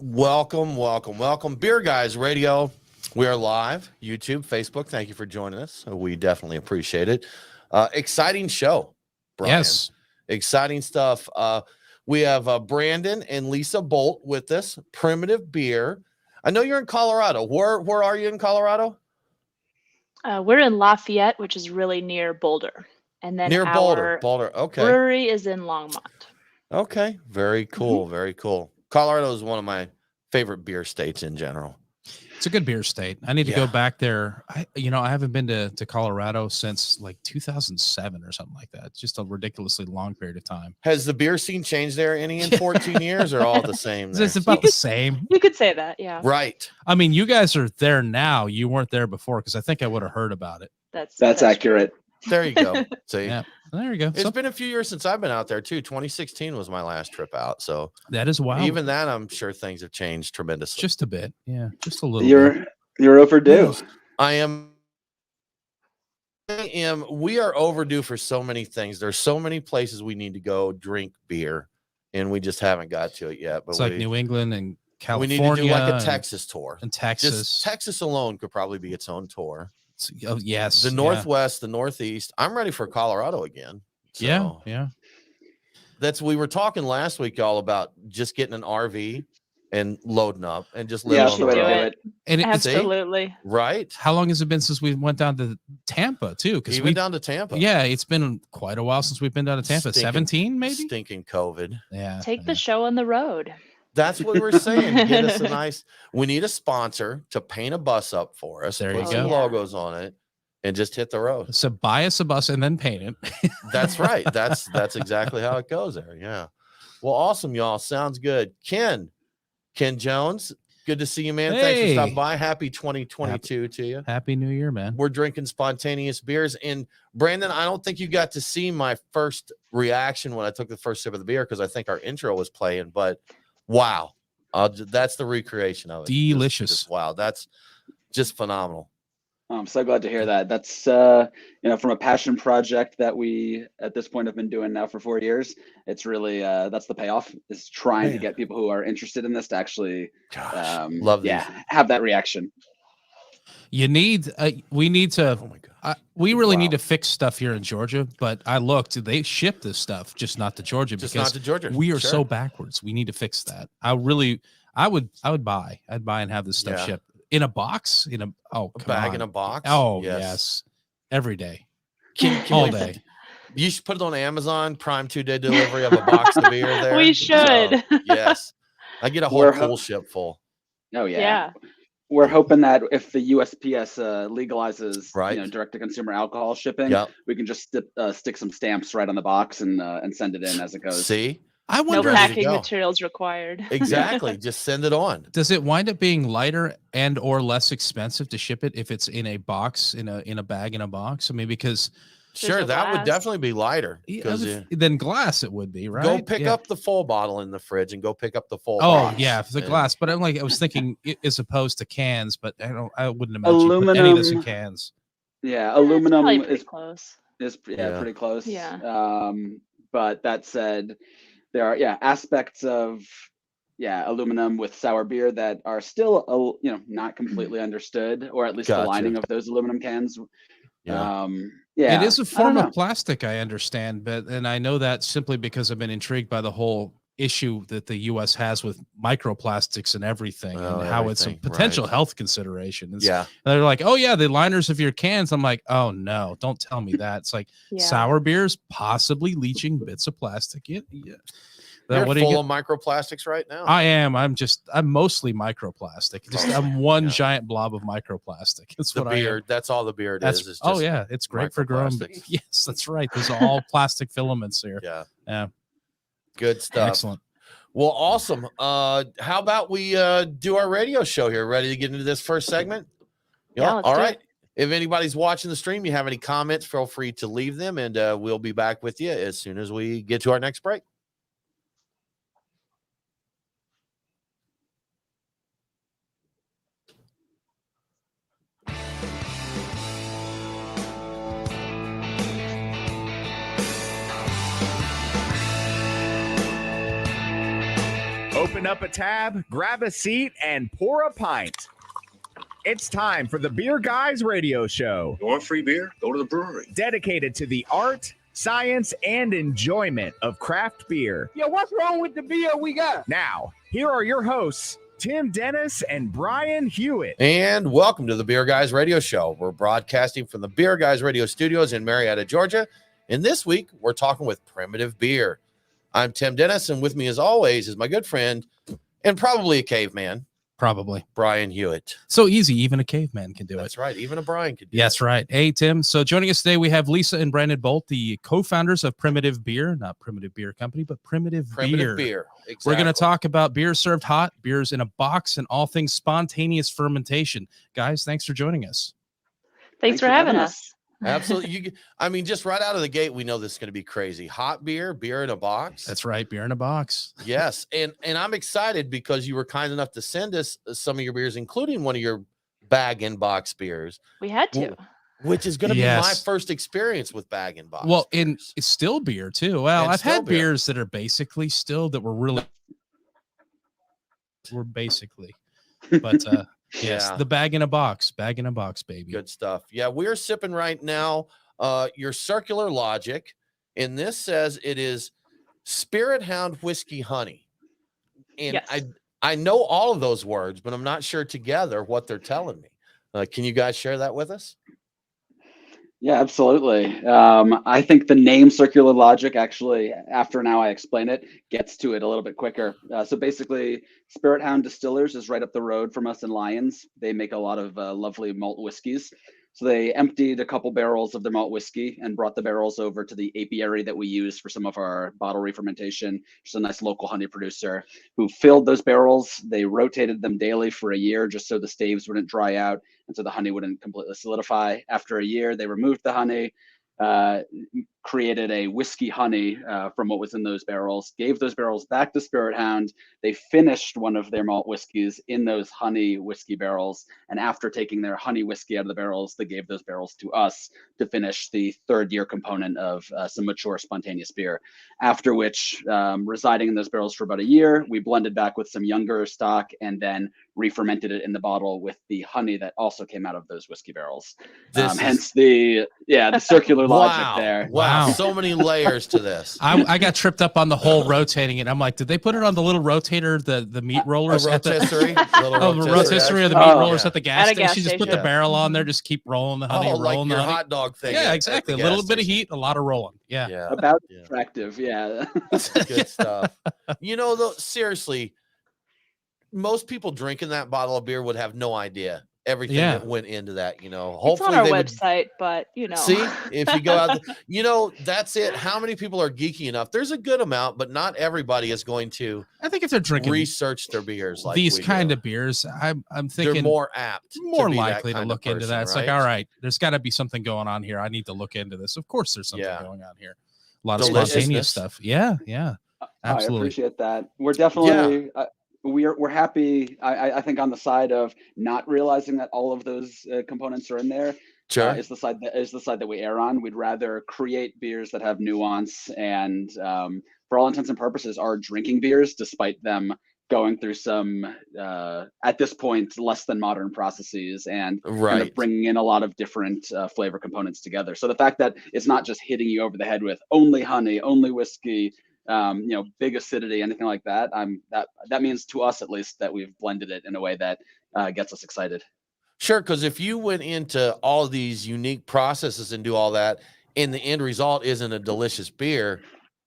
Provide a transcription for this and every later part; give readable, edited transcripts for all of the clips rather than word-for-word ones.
Welcome. Beer Guys Radio. We are live, YouTube, Facebook. Thank you for joining us. We definitely appreciate it. Exciting show, Brian. Yes. Exciting stuff. We have Brandon and Lisa Boldt with us. Primitive Beer. I know you're in Colorado. Where are you in Colorado? We're in Lafayette, which is really near Boulder. And then Near our Boulder. Okay. brewery is in Longmont. Okay. Very cool. Very cool. Colorado is one of my favorite beer states in general. It's a good beer state. I need to go back there. I haven't been to Colorado since like 2007 or something like that. It's just a ridiculously long period of time. Has the beer scene changed there any in 14 years or all the same? It's about the same. You could say that, yeah. Right. I mean, you guys are there now. You weren't there before because I think I would have heard about it. That's accurate. There you go. See, yeah, there you go. It's been a few years since I've been out there too. 2016 was my last trip out. So that is wild. Even that, I'm sure things have changed tremendously. Just a bit. Yeah, just a little bit. You're overdue. I am. We are overdue for so many things. There's so many places we need to go drink beer, and we just haven't got to it yet. But it's like New England and California. We need to do like a Texas tour. And Texas. Just Texas alone could probably be its own tour. Oh, yes. The Northwest, the Northeast. I'm ready for Colorado again. So yeah. We were talking last week, y'all, about just getting an RV and loading up and just living on the road. And absolutely. Right. How long has it been since we went down to Tampa too? Because we went down to Tampa. Yeah, it's been quite a while since we've been down to Tampa. 17 maybe? Stinking COVID. Yeah. Take the show on the road. That's what we're saying. Get us we need a sponsor to paint a bus up for us. There you put go. Some logos on it and just hit the road. So buy us a bus and then paint it. That's right. That's exactly how it goes there. Yeah. Well, awesome, y'all. Sounds good. Ken Jones, good to see you, man. Hey. Thanks for stopping by. Happy 2022 to you. Happy New Year, man. We're drinking spontaneous beers. And Brandon, I don't think you got to see my first reaction when I took the first sip of the beer because I think our intro was playing, but wow. That's the recreation of it. Delicious. Wow. That's just phenomenal. I'm so glad to hear that. That's from a passion project that we at this point have been doing now for 4 years. It's really that's the payoff, is trying to get people who are interested in this to actually love have that reaction. We need to oh my God. We really need to fix stuff here in Georgia, but I looked, they ship this stuff, just not to Georgia, because we are so backwards. We need to fix that. I'd buy and have this stuff shipped in a box, a bag in a box. Oh yes. Every day. All day. You should put it on Amazon Prime 2-day delivery of a box of beer there. We should. So, yes. I get a whole pool ship full. Oh yeah. We're hoping that if the USPS legalizes direct-to-consumer alcohol shipping, we can just stick some stamps right on the box and send it in as it goes. See? I wonder no packing materials required. Exactly. Just send it on. Does it wind up being lighter and or less expensive to ship it if it's in a box, in a bag in a box? I mean, because that would definitely be lighter. Than glass, it would be, right? Go pick up the full bottle in the fridge and go pick up the full box. Yeah, for the glass. But I was thinking as opposed to cans, but I wouldn't imagine you put any of this in cans. Yeah, aluminum is close. Pretty close. Yeah. But that said, there are aspects of aluminum with sour beer that are still not completely understood, or at least the lining of those aluminum cans. It is a form of plastic, I understand, and I know that simply because I've been intrigued by the whole issue that the U.S. has with microplastics and everything, and how it's a potential health consideration. They're like, oh yeah, the liners of your cans. I'm like, oh no, don't tell me that. It's like sour beers possibly leaching bits of plastic. Yeah. You're full of microplastics right now. I am. I'm mostly microplastic. I'm one giant blob of microplastic. That's the what beer. I am. That's all the beer is. Just it's great for growing. Yes, that's right. There's all plastic filaments here. Yeah. Good stuff. Excellent. Well, awesome. How about we do our radio show here? Ready to get into this first segment? All right. If anybody's watching the stream, you have any comments, feel free to leave them, and we'll be back with you as soon as we get to our next break. Open Open up a tab, grab a seat, and pour a pint. It's time for the Beer Guys Radio Show. You want free beer? Go to the brewery. Dedicated to the art, science, and enjoyment of craft beer. Yo, what's wrong with the beer we got? Now, here are your hosts, Tim Dennis and Brian Hewitt. And welcome to the Beer Guys Radio Show. We're broadcasting from the Beer Guys Radio Studios in Marietta, Georgia. And this week, we're talking with Primitive Beer. I'm Tim Dennis, and with me, as always, is my good friend and probably a caveman, Probably. Brian Hewitt. So easy, even a caveman can do That's it. right. Even a Brian could do That's right. Hey, Tim. So joining us today, we have Lisa and Brandon Boldt, the co-founders of Primitive Beer, not Primitive Beer Company, but Primitive Beer. Exactly. We're going to talk about beer served hot, beers in a box, and all things spontaneous fermentation. Guys, thanks for joining us. Thanks for having us. Absolutely. I mean, just right out of the gate, we know this is going to be crazy. Hot beer in a box. That's right. Beer in a box. Yes. And I'm excited because you were kind enough to send us some of your beers, including one of your bag and box beers. We had to. Which is going to be my first experience with bag and box. Well, beers. and it's still beer too. Well, I've had beers that are basically still that were basically, but yes, the bag in a box, baby. Good stuff. Yeah, we're sipping right now your Circular Logic, and this says it is Spirit Hound Whiskey Honey. And yes. I know all of those words, but I'm not sure together what they're telling me. Can you guys share that with us? Yeah, absolutely. I think the name Circular Logic actually, after now I explain it, gets to it a little bit quicker. So basically, Spirit Hound Distillers is right up the road from us in Lyons. They make a lot of lovely malt whiskeys. So they emptied a couple barrels of their malt whiskey and brought the barrels over to the apiary that we use for some of our bottle re-fermentation. Just a nice local honey producer who filled those barrels. They rotated them daily for a year just so the staves wouldn't dry out and so the honey wouldn't completely solidify. After a year, they removed the honey, created a whiskey honey from what was in those barrels, gave those barrels back to Spirit Hound. They finished one of their malt whiskeys in those honey whiskey barrels. And after taking their honey whiskey out of the barrels, they gave those barrels to us to finish the third year component of some mature spontaneous beer. After which, residing in those barrels for about a year, we blended back with some younger stock and then re-fermented it in the bottle with the honey that also came out of those whiskey barrels. Hence the circular logic there. Wow. So many layers to this. I got tripped up on the whole rotating it. I'm like, did they put it on the little rotator, the meat rollers? Rotisserie? The rotisserie of the meat rollers at the gas station. Just put the barrel on there, just keep rolling the honey, rolling like the your hot dog thing. Yeah, exactly. A little bit of heat, a lot of rolling. Yeah. About attractive. Yeah. Good stuff. Though, seriously, most people drinking that bottle of beer would have no idea everything that went into that. Hopefully it's on our website, but see if you go out that's it. How many people are geeky enough? There's a good amount, but not everybody is going to, I think if they're drinking research their beers like these kind of beers, I'm thinking they're more apt, more likely to look into that. It's right? like, all right, there's got to be something going on here. I need to look into this. Of course there's something going on here. A lot of spontaneous stuff. Yeah absolutely. I appreciate that. We're definitely we're happy. I think on the side of not realizing that all of those components are in there. Sure. Is the side that we err on. We'd rather create beers that have nuance and for all intents and purposes are drinking beers, despite them going through some at this point less than modern processes and kind of bringing in a lot of different flavor components together. So the fact that it's not just hitting you over the head with only honey, only whiskey, big acidity, anything like that, that means to us at least that we've blended it in a way that gets us excited. Sure, because if you went into all these unique processes and do all that, and the end result isn't a delicious beer,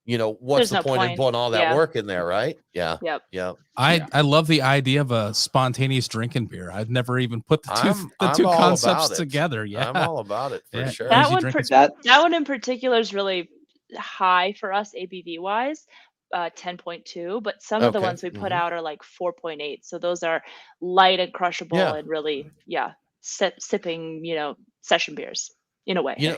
what's the point in putting all that work in there, right? Yeah. Yep. I love the idea of a spontaneous drinking beer. I've never even put the two concepts together. Yeah, I'm all about it for sure. That one in particular is really high for us ABV wise, 10.2, but some of the ones we put out are like 4.8. So those are light and crushable and really, sipping, session beers in a way.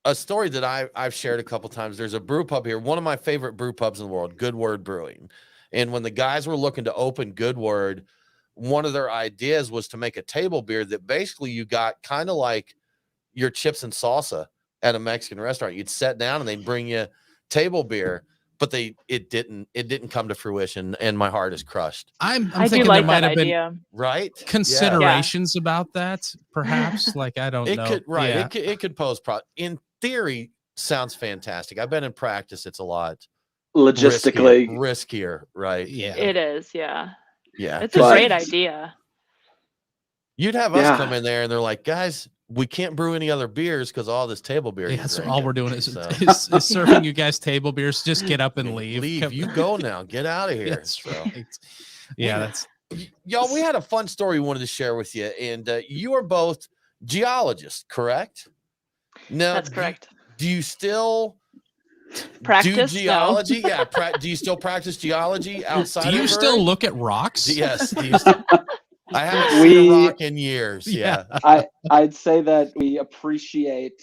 A story that I've shared a couple times. There's a brew pub here, one of my favorite brew pubs in the world, Good Word Brewing. And when the guys were looking to open Good Word, one of their ideas was to make a table beer that basically you got kind of like your chips and salsa at a Mexican restaurant. You'd sit down and they'd bring you table beer, but it didn't come to fruition, and my heart is crushed. I'm I do thinking like there might that have been idea. Right? considerations about that, perhaps. Like, I don't It know. could, right. Yeah. It could pose in theory, sounds fantastic. I've been in practice. It's a lot Logistically riskier, right? Yeah. It is, yeah. Yeah. It's a great idea. You'd have us come in there and they're like, guys, we can't brew any other beers because all this table beer. Yeah, so all we're doing is is serving you guys table beers. Just get up and leave. You go now. Get out of here. That's right. Yeah, y'all. We had a fun story we wanted to share with you, and you are both geologists, correct? No, that's correct. Do you still practice do geology? No. Yeah. Do you still practice geology outside? Do you still look at rocks? Yes. I haven't seen a rock in years. Yeah. I'd say that we appreciate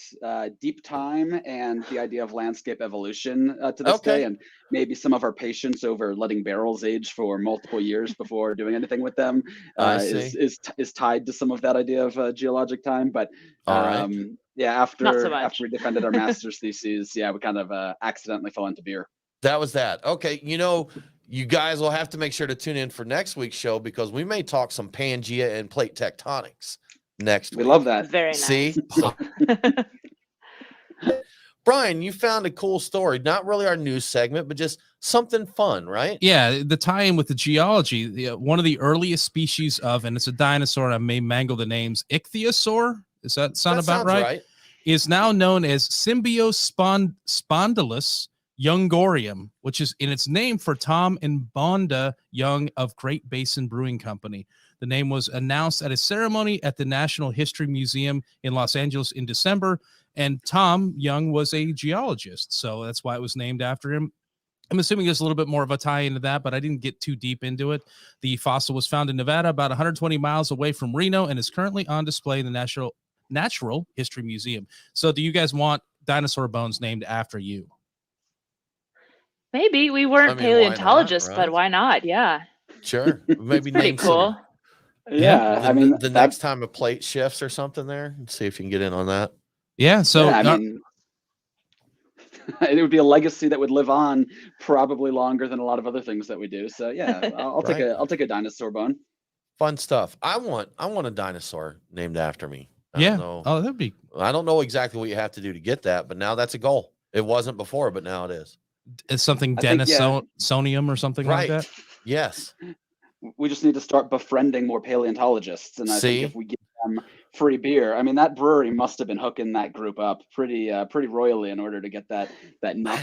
deep time and the idea of landscape evolution to this day, and maybe some of our patience over letting barrels age for multiple years before doing anything with them is tied to some of that idea of geologic time. But after we defended our master's theses, we kind of accidentally fell into beer. That was that. Okay, you guys will have to make sure to tune in for next week's show because we may talk some Pangea and plate tectonics next week. We love that. Very nice. See? Brian, you found a cool story. Not really our news segment, but just something fun, right? Yeah, the tie-in with the geology. One of the earliest species of, and it's a dinosaur, I may mangle the names, ichthyosaur. Does that sound about right? Is now known as Symbiospondylus Youngorium, which is in its name for Tom and Bonda Young of Great Basin Brewing Company. The name was announced at a ceremony at the National History Museum in Los Angeles in December, and Tom Young was a geologist, so that's why it was named after him. I'm assuming there's a little bit more of a tie into that, but I didn't get too deep into it. The fossil was found in Nevada, about 120 miles away from Reno, and is currently on display in the Natural History Museum. So do you guys want dinosaur bones named after you? Maybe. We weren't paleontologists, but why not? Yeah. Sure. Maybe pretty cool. The next time a plate shifts or something there, see if you can get in on that. Yeah. So it would be a legacy that would live on probably longer than a lot of other things that we do. So I'll take a dinosaur bone. Fun stuff. I want a dinosaur named after me. I that'd be. I don't know exactly what you have to do to get that, but now that's a goal. It wasn't before, but now it is. It's something Denisonium or something like that. Yes. We just need to start befriending more paleontologists, and I think if we give them free beer, I mean, that brewery must have been hooking that group up pretty royally in order to get that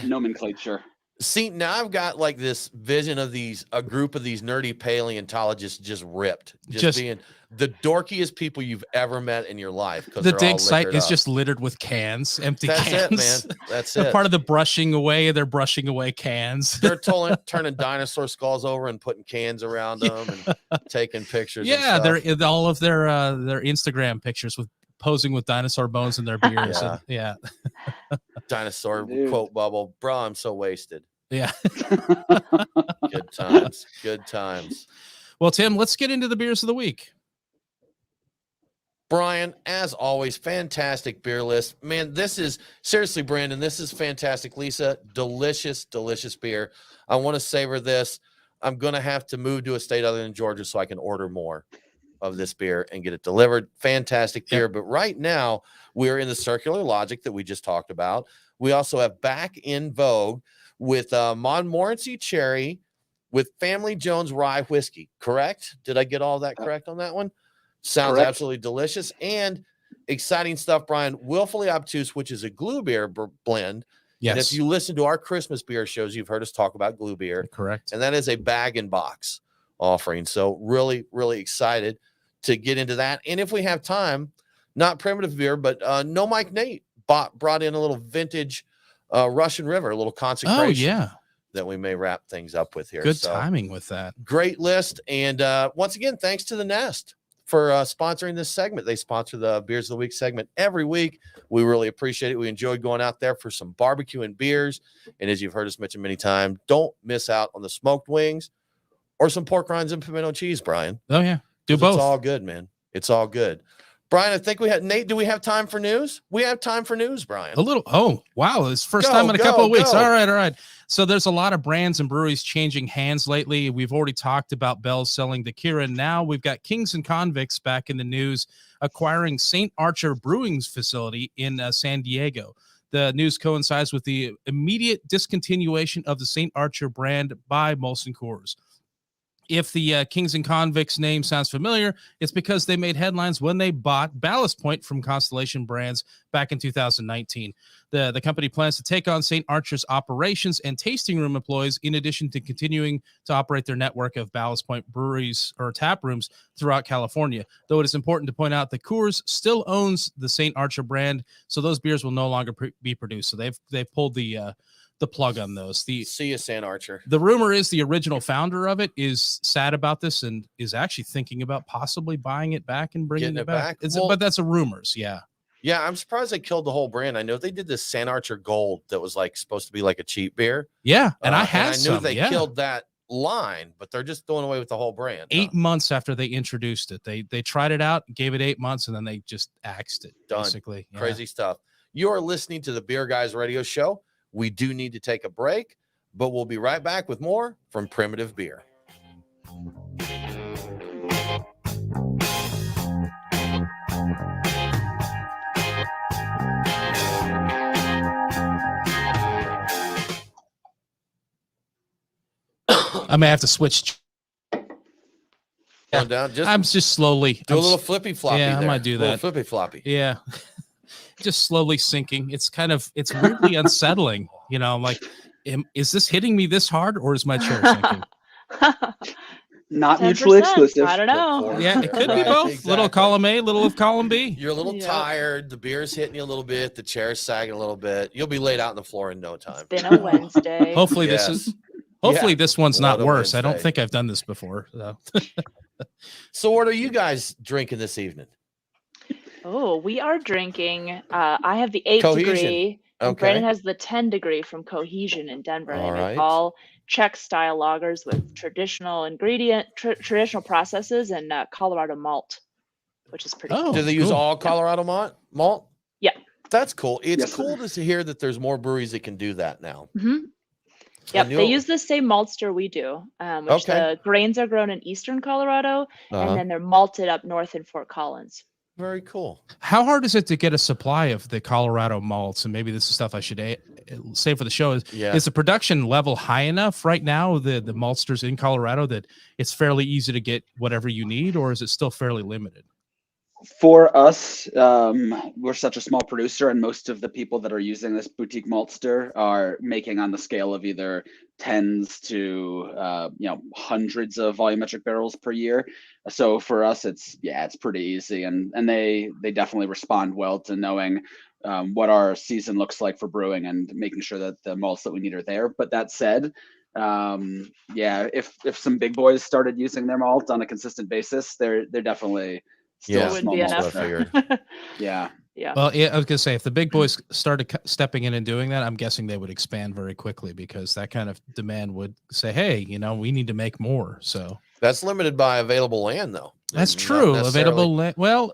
nomenclature. See, now I've got like this vision of a group of these nerdy paleontologists just ripped, just being the dorkiest people you've ever met in your life. The dig site is just littered with cans, empty cans. That's it, man. That's it. Part of the brushing away, they're brushing away cans. They're turning dinosaur skulls over and putting cans around them and taking pictures. Yeah, they're all of their Instagram pictures with posing with dinosaur bones in their beers. Dinosaur quote bubble. Bro, I'm so wasted. Yeah. Good times. Good times. Well, Tim, let's get into the beers of the week. Brian, as always, fantastic beer list. Man, this is seriously, Brandon, this is fantastic. Lisa, delicious, delicious beer. I want to savor this. I'm going to have to move to a state other than Georgia so I can order more of this beer and get it delivered. Fantastic beer. But right now, we're in the circular logic that we just talked about. We also have Back in Vogue with Montmorency Cherry with Family Jones Rye Whiskey. Correct? Did I get all that correct on that one? Sounds correct. Absolutely delicious and exciting stuff, Brian. Willfully Obtuse, which is a glue beer blend. Yes. And if you listen to our Christmas beer shows, you've heard us talk about glue beer. Correct. And that is a bag and box offering. So really, really excited to get into that. And if we have time, not primitive beer, but No Mike Nate brought in a little vintage Russian River, a little consecration. Oh, yeah. That we may wrap things up with here. Good timing with that. Great list. And once again, thanks to the Nest for sponsoring this segment. They sponsor the Beers of the Week segment every week. We really appreciate it. We enjoyed going out there for some barbecue and beers. And as you've heard us mention many times, don't miss out on the smoked wings or some pork rinds and pimento cheese, Brian. Oh, yeah. Do both. It's all good, man. It's all good. Brian, I think we had Nate. Do we have time for news? We have time for news, Brian. A little. Oh, wow. It's first time in a couple of weeks. All right. So there's a lot of brands and breweries changing hands lately. We've already talked about Bell selling to Kirin. Now we've got Kings and Convicts back in the news, acquiring St. Archer Brewing's facility in San Diego. The news coincides with the immediate discontinuation of the St. Archer brand by Molson Coors. If the Kings and Convicts name sounds familiar, it's because they made headlines when they bought Ballast Point from Constellation Brands back in 2019. The company plans to take on St. Archer's operations and tasting room employees, in addition to continuing to operate their network of Ballast Point breweries or tap rooms throughout California. Though it is important to point out that Coors still owns the St. Archer brand, so those beers will no longer be produced. So they've pulled the plug on those. See you, St. Archer. The rumor is the original founder of it is sad about this and is actually thinking about possibly buying it back and bringing it back. But that's a rumors. Yeah. Yeah. I'm surprised they killed the whole brand. I know they did this St. Archer Gold that was like supposed to be like a cheap beer. Yeah. And I knew some, they killed that line, but they're just doing away with the whole brand. 8 months after they introduced it, they tried it out, gave it 8 months, and then they just axed it. Done. Basically. Yeah. Crazy stuff. You are listening to the Beer Guys Radio Show. We do need to take a break, but we'll be right back with more from Primitive Beer. I may have to switch. Yeah. Down, I'm just slowly do a little flippy floppy. Yeah, there. I might do that. Flippy floppy. Yeah. Just slowly sinking. It's weirdly unsettling. You know, I'm like, is this hitting me this hard or is my chair sinking? Not mutually exclusive. I don't know. Yeah, it could be both. Exactly. Little column A, little of column B. You're a little tired. The beer's hitting you a little bit. The chair's sagging a little bit. You'll be laid out on the floor in no time. It's been a Wednesday. Hopefully this one's not worse. I don't think I've done this before. So what are you guys drinking this evening? Oh, we are drinking. I have the 8 Cohesion. degree. And Okay. Brandon has the 10 degree from Cohesion in Denver. All They right. make all Czech style lagers with traditional traditional processes and Colorado malt, which is pretty cool. Do they use all Colorado malt? Yeah. That's cool. It's Yes, cool to hear that there's more breweries that can do that now. Mm-hmm. Yep, they use the same maltster we do, which the grains are grown in eastern Colorado, and then they're malted up north in Fort Collins. Very cool. How hard is it to get a supply of the Colorado malts? And maybe this is stuff I should say for the show. Is the production level high enough right now, the maltsters in Colorado, that it's fairly easy to get whatever you need, or is it still fairly limited? For us, we're such a small producer, and most of the people that are using this boutique maltster are making on the scale of either tens to hundreds of volumetric barrels per year. So for us, it's pretty easy, and they definitely respond well to knowing what our season looks like for brewing and making sure that the malts that we need are there. But that said, if some big boys started using their malt on a consistent basis, they're definitely still wouldn't be enough. Yeah. Well, I was gonna say, if the big boys started stepping in and doing that, I'm guessing they would expand very quickly, because that kind of demand would say, hey, we need to make more. So that's limited by available land, though. That's true. Available land. Well,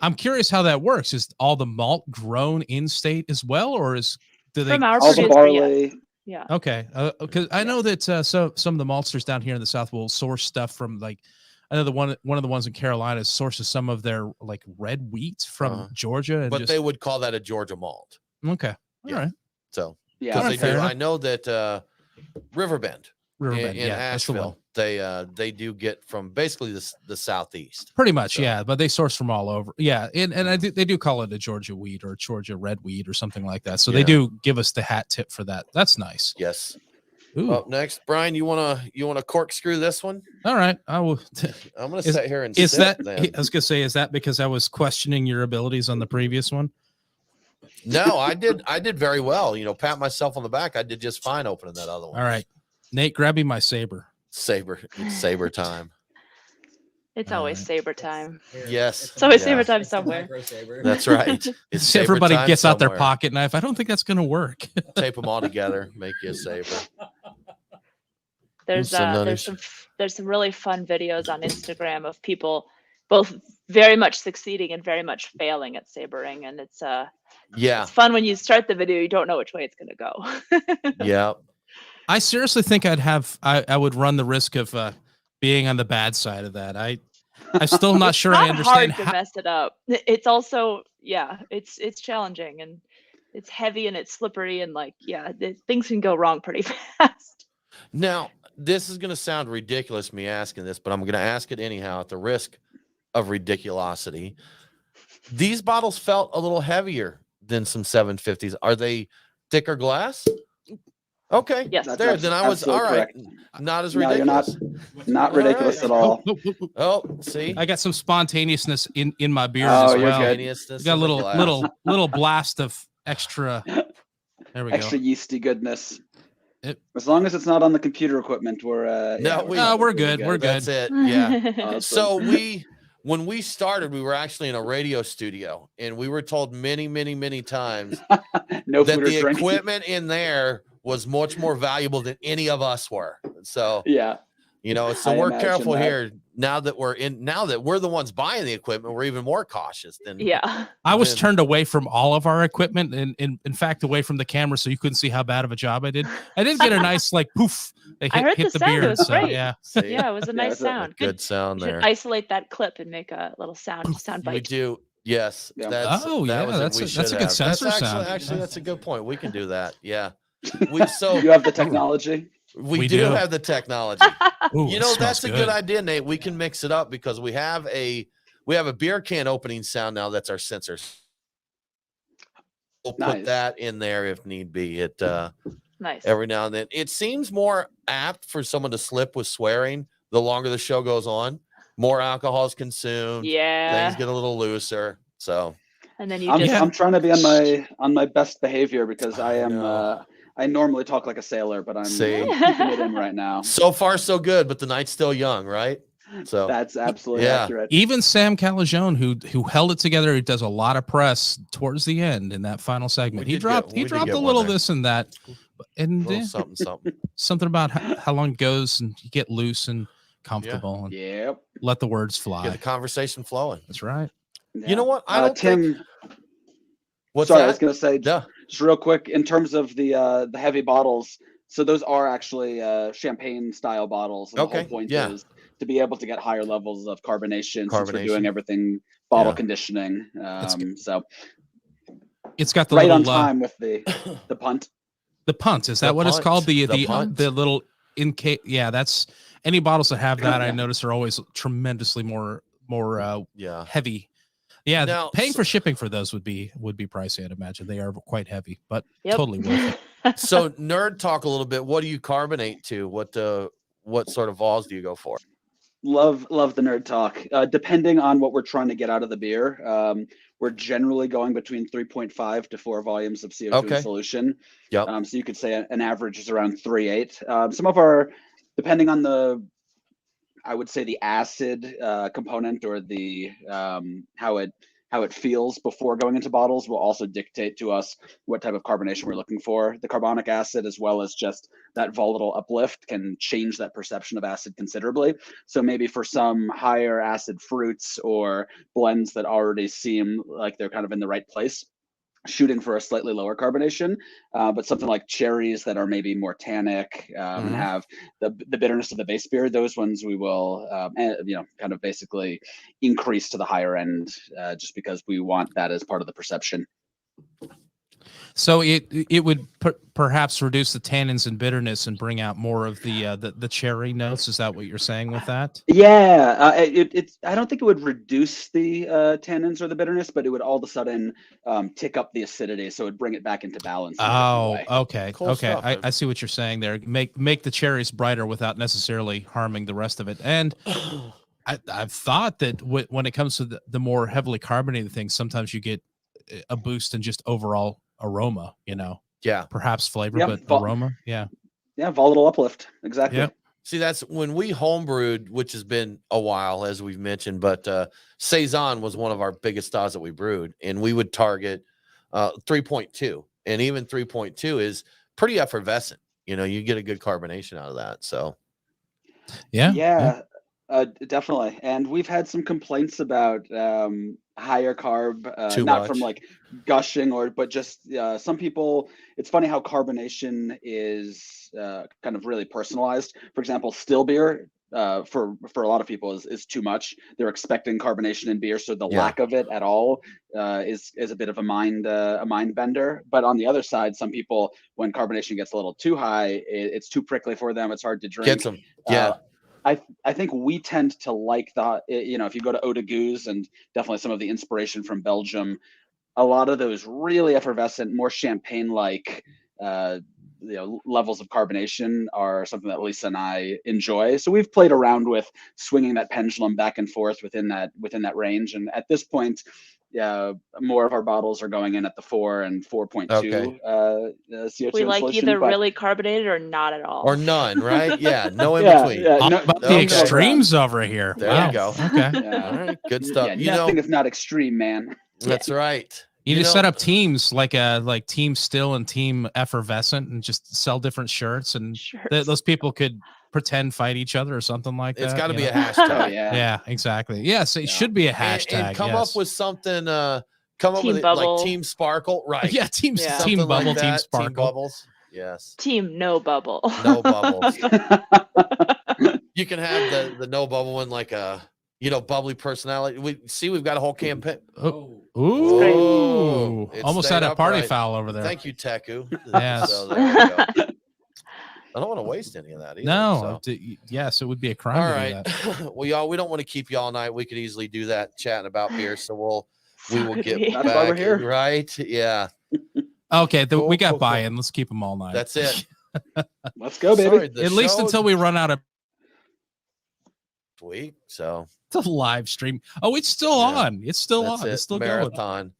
I'm curious how that works. Is all the malt grown in state as well, or do they From our all the barley? Yeah. Okay, because I know that so some of the maltsters down here in the South will source stuff from, like, I know one of the ones in Carolina sources some of their like red wheat from Georgia, but they would call that a Georgia malt. Okay, all right. So yeah, they do. I know that Riverbend in yeah, Asheville, they do get from basically the southeast. Pretty much, yeah. But they source from all over. Yeah, and they do call it a Georgia wheat or Georgia red wheat or something like that. So they do give us the hat tip for that. That's nice. Yes. Ooh. Up next, Brian, you wanna corkscrew this one? All right, I will. I'm gonna sit here and is sip, that? then. I was gonna say, is that because I was questioning your abilities on the previous one? No, I did very well. Pat myself on the back. I did just fine opening that other one. All right, Nate, grab me my saber. It's saber time. It's always saber time. Yes. It's always saber time somewhere. That's right. It's everybody saber time gets out their somewhere. pocket knife. I don't think that's gonna work. Tape them all together, make you a saber. There's some really fun videos on Instagram of people both very much succeeding and very much failing at sabering, and it's fun when you start the video, you don't know which way it's going to go. Yeah. I seriously think I would run the risk of being on the bad side of that. I'm still not sure I understand how hard to mess it up. It's also, it's challenging, and it's heavy and it's slippery, and things can go wrong pretty fast. Now, this is going to sound ridiculous, me asking this, but I'm going to ask it anyhow at the risk of ridiculosity. These bottles felt a little heavier than some 750s. Are they thicker glass? Okay. Yes. There. Then I was all right. Correct. Not as No, you're ridiculous. not ridiculous at all. Oh, see. I got some spontaneousness in my beers Oh, as you're well. good. You got a little blast of extra. There we Extra go. yeasty goodness. As long as it's not on the computer equipment, we're we're good. We're good. That's it. Yeah. Awesome. So when we started, we were actually in a radio studio, and we were told many, many, many times no that food or the drink. equipment in there was much more valuable than any of us were. So Yeah. So I we're imagine careful that. here now that we're the ones buying the equipment. We're even more cautious than I was turned away from all of our equipment, and in fact away from the camera, so you couldn't see how bad of a job I did. I did get a nice poof. They I heard hit the the sound. beer. It was great. Yeah. Yeah, it was a nice sound. Good sound You should there. isolate that clip and make a little sound We bite. do. Yes. Yeah. That's That's a good sensor sound. Actually, that's a good point. We can do that. Yeah. You have the technology. We do. do have the technology. Ooh, That's a good idea, Nate. We can mix it up because we have a beer can opening sound now. That's our sensors. We'll put that in there if need be. It nice. Every now and then. It seems more apt for someone to slip with swearing the longer the show goes on. More alcohol is consumed. Yeah. Things get a little looser. So and then I'm trying to be on my best behavior because I am I normally talk like a sailor, but I'm keeping it in right now. So far, so good, but the night's still young, right? So that's absolutely accurate. Even Sam Calagione, who held it together, he does a lot of press towards the end in that final segment. He dropped a little this and that, and something about how long it goes, and you get loose and comfortable, and let the words fly. Get the conversation flowing. That's right. Yeah. You know what? I don't Tim. think. What's sorry, that? I was going to say just real quick in terms of the heavy bottles. So those are actually champagne style bottles. And the whole point is to be able to get higher levels of carbonation. Since we're doing everything bottle conditioning. So it's got the right little, on time with the punt. The punt, is that what it's called? The little yeah, that's any bottles that have that I notice are always tremendously more heavy. Yeah, now, paying for shipping for those would be pricey, I'd imagine. They are quite heavy, but totally worth it. So nerd talk a little bit. What do you carbonate to? What sort of vols do you go for? Love the nerd talk. Depending on what we're trying to get out of the beer, we're generally going between 3.5 to 4 volumes of CO2 in solution. Yep. So you could say an average is around 3.8. Some of our, depending on I would say the acid component or the how it feels before going into bottles will also dictate to us what type of carbonation we're looking for. The carbonic acid, as well as just that volatile uplift, can change that perception of acid considerably. So maybe for some higher acid fruits or blends that already seem like they're kind of in the right place, shooting for a slightly lower carbonation, but something like cherries that are maybe more tannic and have the bitterness of the base beer, those ones we will kind of basically increase to the higher end just because we want that as part of the perception. So it would perhaps reduce the tannins and bitterness and bring out more of the cherry notes. Is that what you're saying with that? Yeah, I don't think it would reduce the tannins or the bitterness, but it would all of a sudden tick up the acidity, so it would bring it back into balance. Oh, okay, cool okay. stuff. I see what you're saying there. Make the cherries brighter without necessarily harming the rest of it. And I've thought that when it comes to the more heavily carbonated things, sometimes you get a boost in just overall aroma, perhaps flavor, but aroma. Yeah, volatile uplift. Exactly. Yeah. See, that's when we homebrewed, which has been a while, as we've mentioned, but Saison was one of our biggest styles that we brewed, and we would target 3.2, and even 3.2 is pretty effervescent. You get a good carbonation out of that. So yeah. Definitely. And we've had some complaints about higher carb, Too not much. from like gushing but just some people, it's funny how carbonation is kind of really personalized. For example, still beer for a lot of people is too much. They're expecting carbonation in beer, so the lack of it at all is a bit of a mind bender. But on the other side, some people, when carbonation gets a little too high, it's too prickly for them. It's hard to drink. Gets them. Yeah. I think we tend to like if you go to Eau de Gouze, and definitely some of the inspiration from Belgium, a lot of those really effervescent, more champagne-like levels of carbonation are something that Lisa and I enjoy. So we've played around with swinging that pendulum back and forth within that range. And at this point, more of our bottles are going in at the 4 and 4.2 CO2 we like insulation, either really carbonated or not at all, or none, right? Yeah, no in between. The extremes over here. There you go. Okay. All right, good stuff. Nothing is not extreme, man. That's right. You just set up teams like Team Still and Team Effervescent, and just sell different shirts, and those people could pretend fight each other or something like that. It's got to be a hashtag. Yeah, exactly. Yes, it should be a hashtag. And come up with something. Come up Team with Bubble. Like Team Sparkle, right? Yeah, Team Something Bubble, like Team that. Sparkle, Team Bubbles. Yes. Team No Bubble. No Bubbles. You can have the No Bubble one, like a bubbly personality. We've got a whole campaign. Ooh, It's almost stayed had a party upright. foul over there. Thank you, Teku. Yes. So there we go. I don't want to waste any of that either. No, yes, it would be a crime. All to right. do that. Well, y'all, we don't want to keep you all night. We could easily do that chatting about beer. So we will get That's back. why we're here. Right? Yeah. Okay, we got Cool. buy-in. Let's keep them all night. That's it. Let's go, baby. Sorry, the At least show until we run out of week. So the live stream. Oh, it's still on. It's still that's on. it. It's still going. Marathon.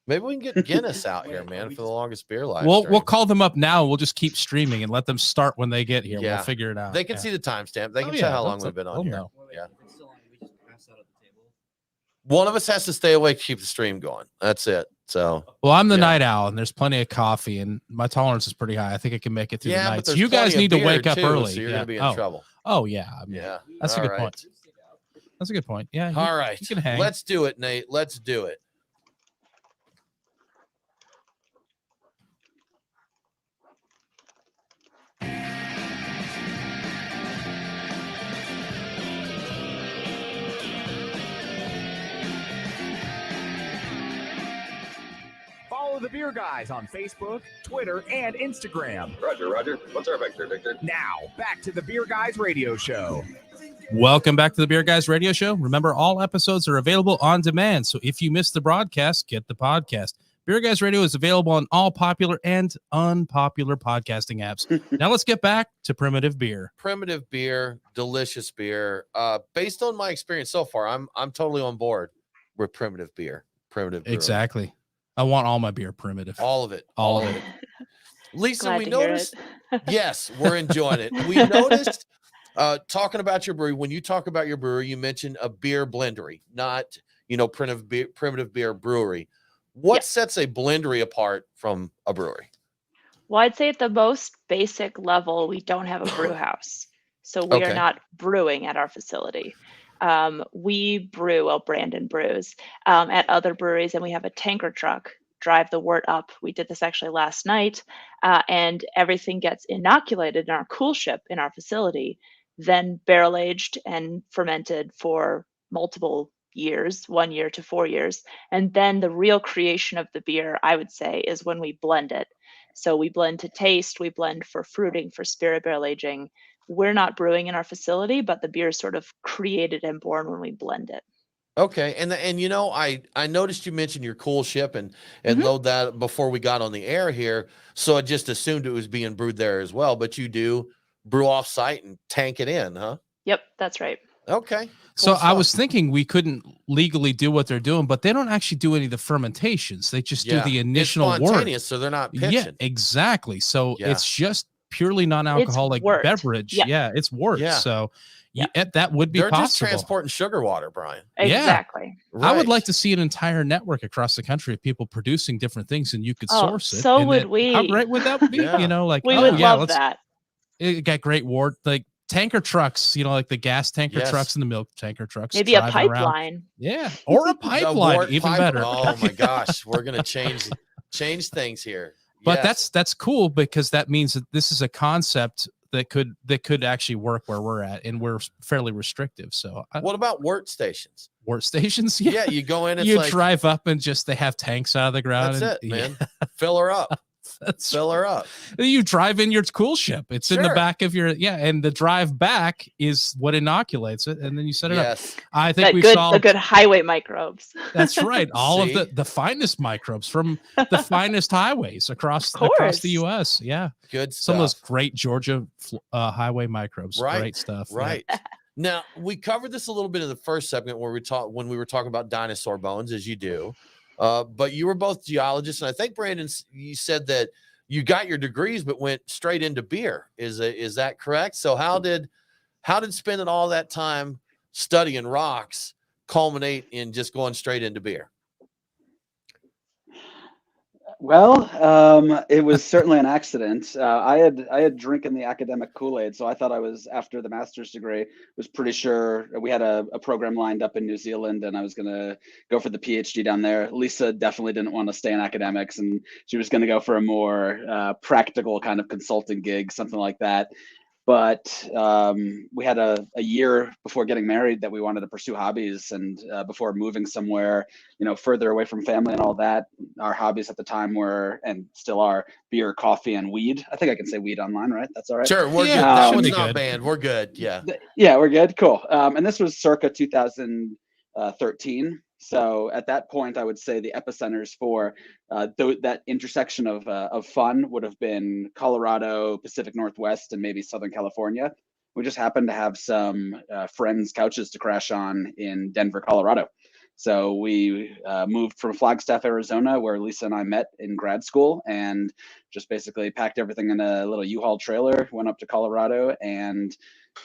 Maybe we can get Guinness out here, man, for the longest beer live. We'll call them up now. We'll just keep streaming and let them start when they get here. Yeah. We'll figure it out. They can see the timestamp. They can yeah, tell how long they'll- we've been on they'll here. know. Yeah. One of us has to stay awake to keep the stream going. That's it. So Well, I'm the Yeah. night owl, and there's plenty of coffee, and my tolerance is pretty high. I think I can make it through the but night. So there's you guys plenty of need to beer, wake up too, early. So you're Yeah. gonna be in trouble. Oh yeah. I mean, Yeah. That's a All good point. That's a good point. Yeah. All right. You can hang. Let's do it, Nate. Let's do it. Follow the Beer Guys on Facebook, Twitter, and Instagram. Roger. What's our vector, Victor? Now, back to the Beer Guys radio show. Welcome back to the Beer Guys Radio Show. Remember, all episodes are available on demand. So if you missed the broadcast, get the podcast. Beer Guys Radio is available on all popular and unpopular podcasting apps. Now let's get back to primitive beer. Primitive beer, delicious beer. Based on my experience so far, I'm totally on board with primitive beer. Primitive beer. Exactly. I want all my beer primitive. All of it. All of it. Lisa, Glad we to hear noticed. Yes, we're enjoying it. We noticed talking about your brewery. When you talk about your brewery, you mentioned a beer blendery, not primitive beer brewery. What sets a blendery apart from a brewery? Well, I'd say at the most basic level, we don't have a brew house. So we are not brewing at our facility. We brew, well, Brandon brews at other breweries, and we have a tanker truck drive the wort up. We did this actually last night, and everything gets inoculated in our cool ship in our facility, then barrel aged and fermented for multiple years, 1 year to 4 years. And then the real creation of the beer, I would say, is when we blend it. So we blend to taste, we blend for fruiting, for spirit barrel aging. We're not brewing in our facility, but the beer is sort of created and born when we blend it. Okay. And I noticed you mentioned your cool ship and load that before we got on the air here. So I just assumed it was being brewed there as well, but you do brew off site and tank it in, huh? Yep, that's right. Okay. So I was thinking we couldn't legally do what they're doing, but they don't actually do any of the fermentations. They just do the initial it's wort. spontaneous, so they're not pitching. Yeah, exactly. So it's just purely non-alcoholic wort. beverage. Yeah, it's wort. Yeah. So that would be They're possible. just transporting sugar water, Brian. Exactly. I would Right. like to see an entire network across the country of people producing different things, and you could source it. So and would then- we. How great would that be? Yeah. You know, like We would love let's that. it got great wort. Like tanker trucks, like the gas tanker trucks and the milk tanker trucks. Maybe a pipeline. Around. Yeah, or a pipeline, even better. Oh my gosh, we're gonna change things here. But that's cool, because that means that this is a concept that could actually work where we're at, and we're fairly restrictive. So what about wort stations? Wort stations? Yeah, you go in, you drive up and they have tanks out of the ground. That's it, man. Fill her up. Fill her up. You drive in your cool ship. It's in the back of your and the drive back is what inoculates it, and then you set it up. I think we saw the good highway microbes. That's right. All of the finest microbes from the finest highways across the U.S. Yeah, good stuff. Some of those great Georgia highway microbes. Right. Great stuff. Right. Yeah. Now, we covered this a little bit in the first segment where when we were talking about dinosaur bones, as you do. But you were both geologists, and I think, Brandon, you said that you got your degrees but went straight into beer. Is that correct? So how did spending all that time studying rocks culminate in just going straight into beer? Well, it was certainly an accident. I had drinking the academic Kool-Aid, so I thought I was, after the master's degree, was pretty sure we had a program lined up in New Zealand, and I was going to go for the PhD down there. Lisa definitely didn't want to stay in academics, and she was going to go for a more practical kind of consulting gig, something like that. But we had a year before getting married that we wanted to pursue hobbies, and before moving somewhere, further away from family and all that. Our hobbies at the time were, and still are, beer, coffee, and weed. I think I can say weed online, right? That's all right. Sure, we're good. That one's not banned. We're good. Yeah. Yeah, we're good. Cool. And this was circa 2013. So at that point, I would say the epicenters for that intersection of fun would have been Colorado, Pacific Northwest, and maybe Southern California. We just happened to have some friends' couches to crash on in Denver, Colorado. So we moved from Flagstaff, Arizona, where Lisa and I met in grad school, and just basically packed everything in a little U-Haul trailer, went up to Colorado, and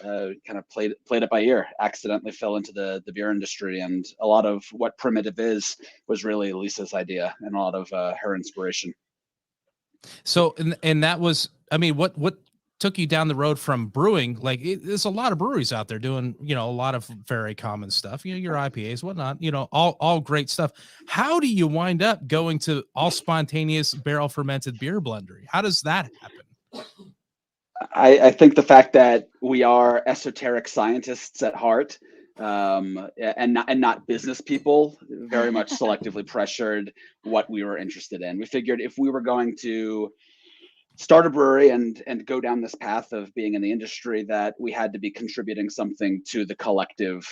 kind of played it by ear. Accidentally fell into the beer industry, and a lot of what Primitive is was really Lisa's idea, and a lot of her inspiration. So, and that was, I mean, what took you down the road from brewing? Like, there's a lot of breweries out there doing, a lot of very common stuff, your IPAs, whatnot, all great stuff. How do you wind up going to all spontaneous barrel fermented beer blendery? How does that happen? I think the fact that we are esoteric scientists at heart, and not business people, very much selectively pressured what we were interested in. We figured if we were going to start a brewery and go down this path of being in the industry, that we had to be contributing something to the collective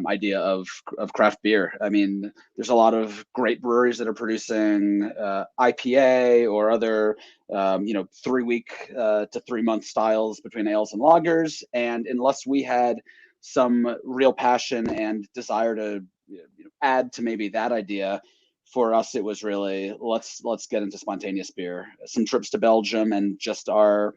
idea of craft beer. I mean, there's a lot of great breweries that are producing IPA or other 3-week to 3-month styles between ales and lagers, and unless we had some real passion and desire to add to maybe that idea, for us, it was really, let's get into spontaneous beer. Some trips to Belgium, and just our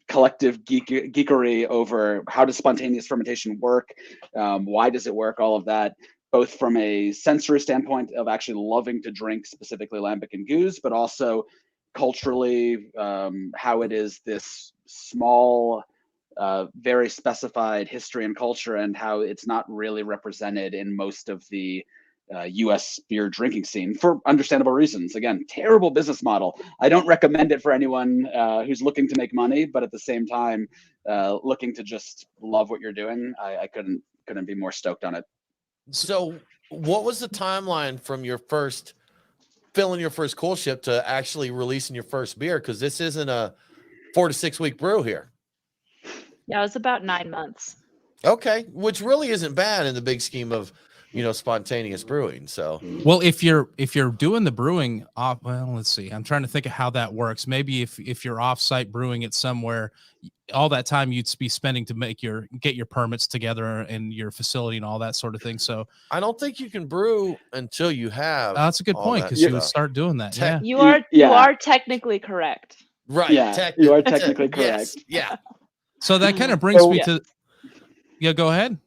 collective geekery over how does spontaneous fermentation work, why does it work, all of that, both from a sensory standpoint of actually loving to drink specifically lambic and goose, but also culturally, how it is this small, very specified history and culture, and how it's not really represented in most of the U.S. beer drinking scene for understandable reasons. Again, terrible business model. I don't recommend it for anyone who's looking to make money, but at the same time, looking to just love what you're doing. I couldn't be more stoked on it. So what was the timeline from your first filling your first cool ship to actually releasing your first beer? Because this isn't a 4 to 6 week brew here. Yeah, it was about 9 months. Okay, which really isn't bad in the big scheme of spontaneous brewing. So, well, if you're doing the brewing off, well, let's see. I'm trying to think of how that works. Maybe if you're off-site brewing it somewhere, all that time you'd be spending to get your permits together and your facility and all that sort of thing. So I don't think you can brew until you have. That's a good point, because you would start doing that. You are technically correct. Right. Yeah, you are technically correct. Yes. Yeah. So that kind of brings me to. Yeah, go ahead.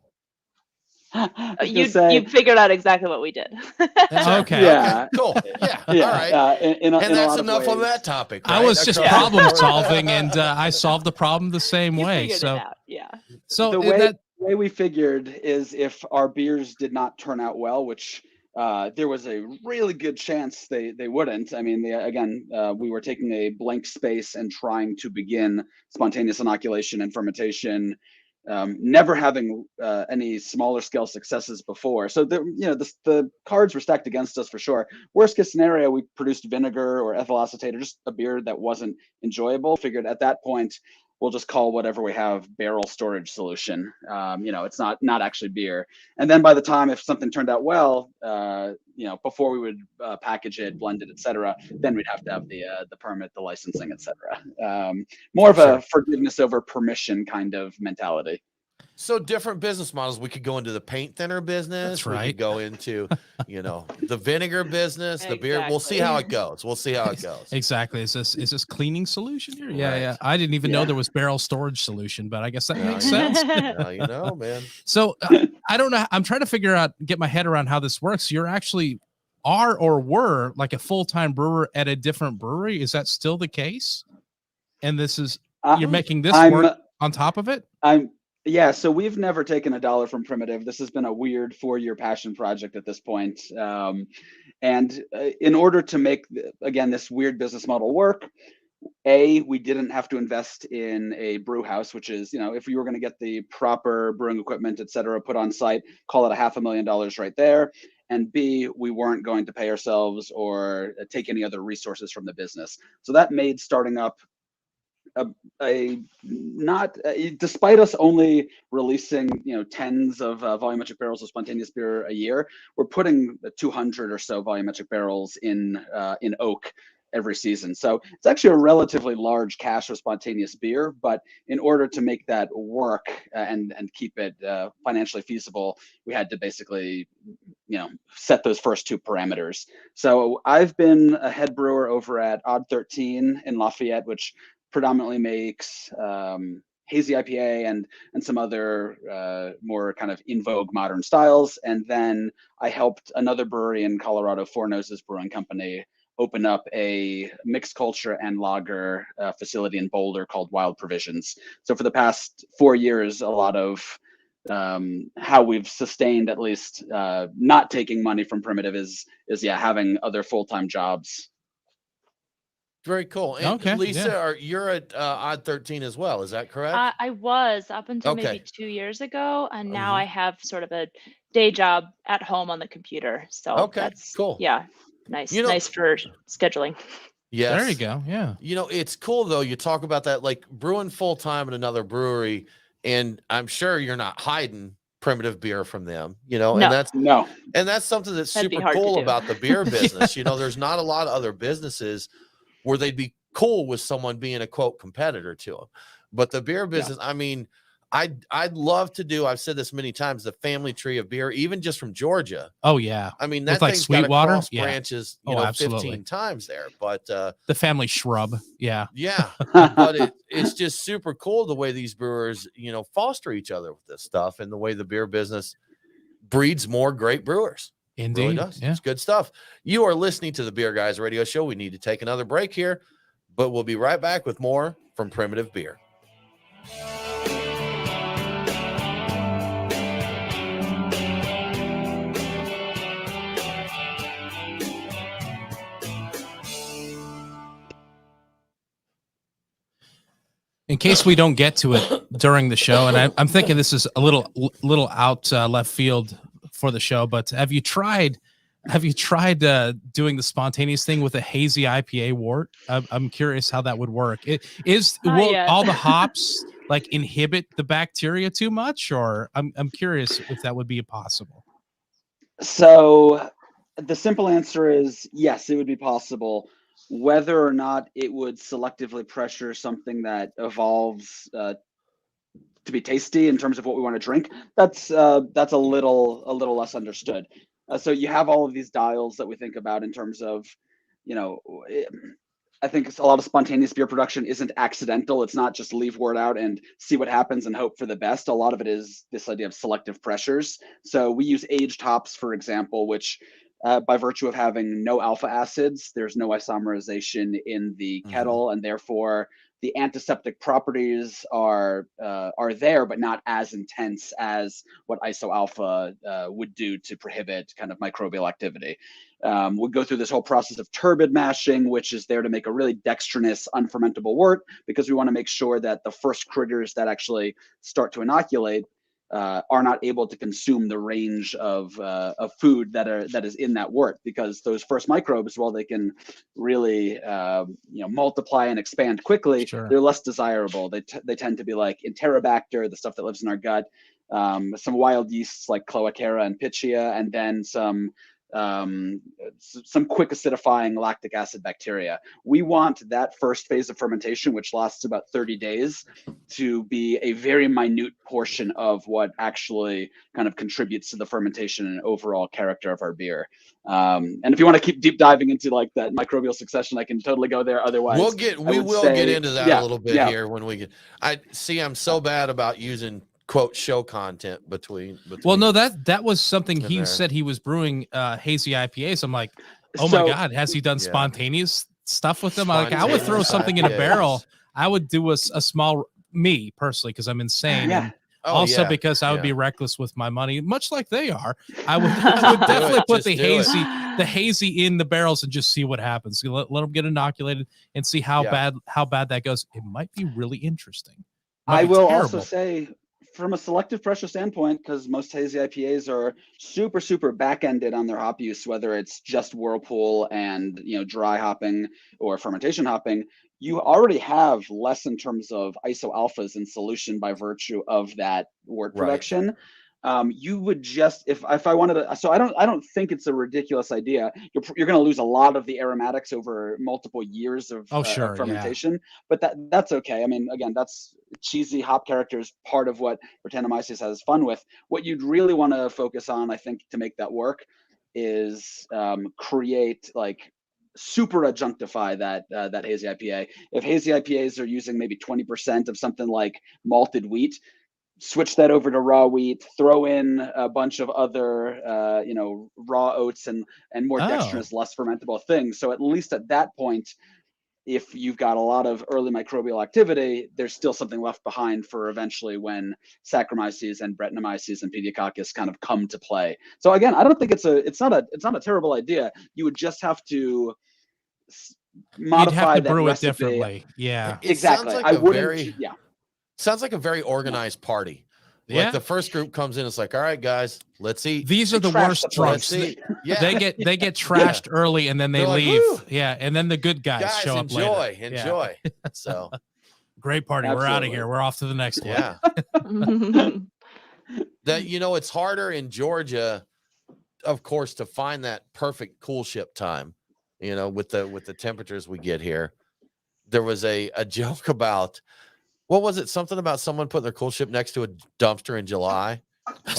You figured out exactly what we did. Okay. Yeah. Cool. Yeah. Yeah. All right. And that's enough on that topic. Right? I was just problem solving, and I solved the problem the same way. Figured So it out. Yeah. So the way we figured is if our beers did not turn out well, which there was a really good chance they wouldn't. I mean, we were taking a blank space and trying to begin spontaneous inoculation and fermentation, never having any smaller scale successes before. So the cards were stacked against us for sure. Worst case scenario, we produced vinegar or ethyl acetate or just a beer that wasn't enjoyable. Figured at that point, we'll just call whatever we have barrel storage solution. It's not actually beer. And then by the time, if something turned out well, before we would package it, blend it, etc., then we'd have to have the permit, the licensing, etc. More of a forgiveness over permission kind of mentality. So different business models. We could go into the paint thinner business. That's right. We could go into, the vinegar business, the beer. We'll see how it goes. Exactly. Is this cleaning solution here? Yeah, right. Yeah. I didn't even know there was barrel storage solution, but I guess that makes sense. Man. So I don't know. I'm trying to get my head around how this works. You're actually or were like a full-time brewer at a different brewery. Is that still the case? And this is you're making this work on top of it? Yeah, so we've never taken $1 from Primitive. This has been a weird 4-year passion project at this point. And in order to make, this weird business model work, we didn't have to invest in a brew house, which is, if you were going to get the proper brewing equipment, et cetera, put on site, call it $500,000 right there. And B, we weren't going to pay ourselves or take any other resources from the business. So that made starting up despite us only releasing tens of volumetric barrels of spontaneous beer a year, we're putting 200 or so volumetric barrels in oak every season. So it's actually a relatively large cache of spontaneous beer, but in order to make that work and keep it financially feasible, we had to basically set those first 2 parameters. So I've been a head brewer over at Odd 13 in Lafayette, which predominantly makes hazy IPA and some other more kind of in vogue modern styles. And then I helped another brewery in Colorado, Four Noses Brewing Company, open up a mixed culture and lager facility in Boulder called Wild Provisions. So for the past 4 years, a lot of how we've sustained at least not taking money from Primitive is having other full-time jobs. Very cool. And Lisa, you're at Odd 13 as well. Is that correct? I was up until maybe 2 years ago, and now I have sort of a day job at home on the computer. So that's cool. Yeah, nice. Nice for scheduling. Yes. There you go. Yeah. It's cool though. You talk about that, like brewing full time at another brewery, and I'm sure you're not hiding Primitive beer from them. And that's something that's super cool about the beer business. There's not a lot of other businesses where they'd be cool with someone being a quote competitor to them. But the beer business, I mean, I'd love to do, I've said this many times, the family tree of beer, even just from Georgia. Oh yeah. I mean, that like thing's Sweetwater got branches, 15 times there, but the family shrub. Yeah. Yeah. But it's just super cool the way these brewers, foster each other with this stuff, and the way the beer business breeds more great brewers. Indeed. It really does. Yeah. It's good stuff. You are listening to the Beer Guys Radio Show. We need to take another break here, but we'll be right back with more from Primitive Beer. In case we don't get to it during the show, and I'm thinking this is a little out left field for the show, but have you tried doing the spontaneous thing with a hazy IPA wort? I'm curious how that would work. Will all the hops like inhibit the bacteria too much, or I'm curious if that would be possible. So the simple answer is yes, it would be possible. Whether or not it would selectively pressure something that evolves to be tasty in terms of what we want to drink, that's a little less understood. So you have all of these dials that we think about in terms of, I think a lot of spontaneous beer production isn't accidental. It's not just leave word out and see what happens and hope for the best. A lot of it is this idea of selective pressures. So we use aged hops, for example, which by virtue of having no alpha acids, there's no isomerization in the kettle, and therefore the antiseptic properties are there, but not as intense as what isoalpha would do to prohibit kind of microbial activity. We go through this whole process of turbid mashing, which is there to make a really dextrinous, unfermentable wort, because we want to make sure that the first critters that actually start to inoculate are not able to consume the range of food that is in that wort, because those first microbes, while they can really multiply and expand quickly, they're less desirable. They tend to be like Enterobacter, the stuff that lives in our gut, some wild yeasts like Cloacara and Pichia, and then some quick acidifying lactic acid bacteria. We want that first phase of fermentation, which lasts about 30 days, to be a very minute portion of what actually kind of contributes to the fermentation and overall character of our beer. And if you want to keep deep diving into like that microbial succession, I can totally go there. Otherwise, we will get into that a little bit here when we get. I'm so bad about using quote show content between well, no, that was something he said. He was brewing hazy IPAs. I'm like, oh my God, has he done spontaneous stuff with them? I would throw something in a barrel. I would do a small, me personally, because I'm insane. And because I would be reckless with my money, much like they are. I would definitely put the hazy in the barrels and just see what happens. Let them get inoculated and see how bad that goes. It might be really interesting. I will also say, from a selective pressure standpoint, because most hazy IPAs are super, super back-ended on their hop use, whether it's just whirlpool and dry hopping or fermentation hopping, you already have less in terms of isoalphas in solution by virtue of that wort production. You would just, if I wanted to, so I don't think it's a ridiculous idea. You're going to lose a lot of the aromatics over multiple years of fermentation, but that's okay. I mean, again, that's cheesy hop characters, part of what Brettanomyces has fun with. What you'd really want to focus on, I think, to make that work is create like super adjunctify that hazy IPA. If hazy IPAs are using maybe 20% of something like malted wheat, switch that over to raw wheat, throw in a bunch of other, raw oats and more dextrose, less fermentable things. So at least at that point, if you've got a lot of early microbial activity, there's still something left behind for eventually when Saccharomyces and Brettanomyces and Pediococcus kind of come to play. So again, I don't think it's not a terrible idea. You would just have to modify that brew recipe. It differently. Yeah, exactly. Like I wouldn't. Sounds like a very organized party. Like the first group comes in, it's like, all right, guys, let's eat. These are the worst drunks. They get trashed early and then they leave. Like, and then the good guys show up later. Enjoy. So great party. Absolutely. We're out of here. We're off to the next one. Yeah. It's harder in Georgia, of course, to find that perfect cool ship time. With the temperatures we get here. There was a joke about, what was it? Something about someone putting their cool ship next to a dumpster in July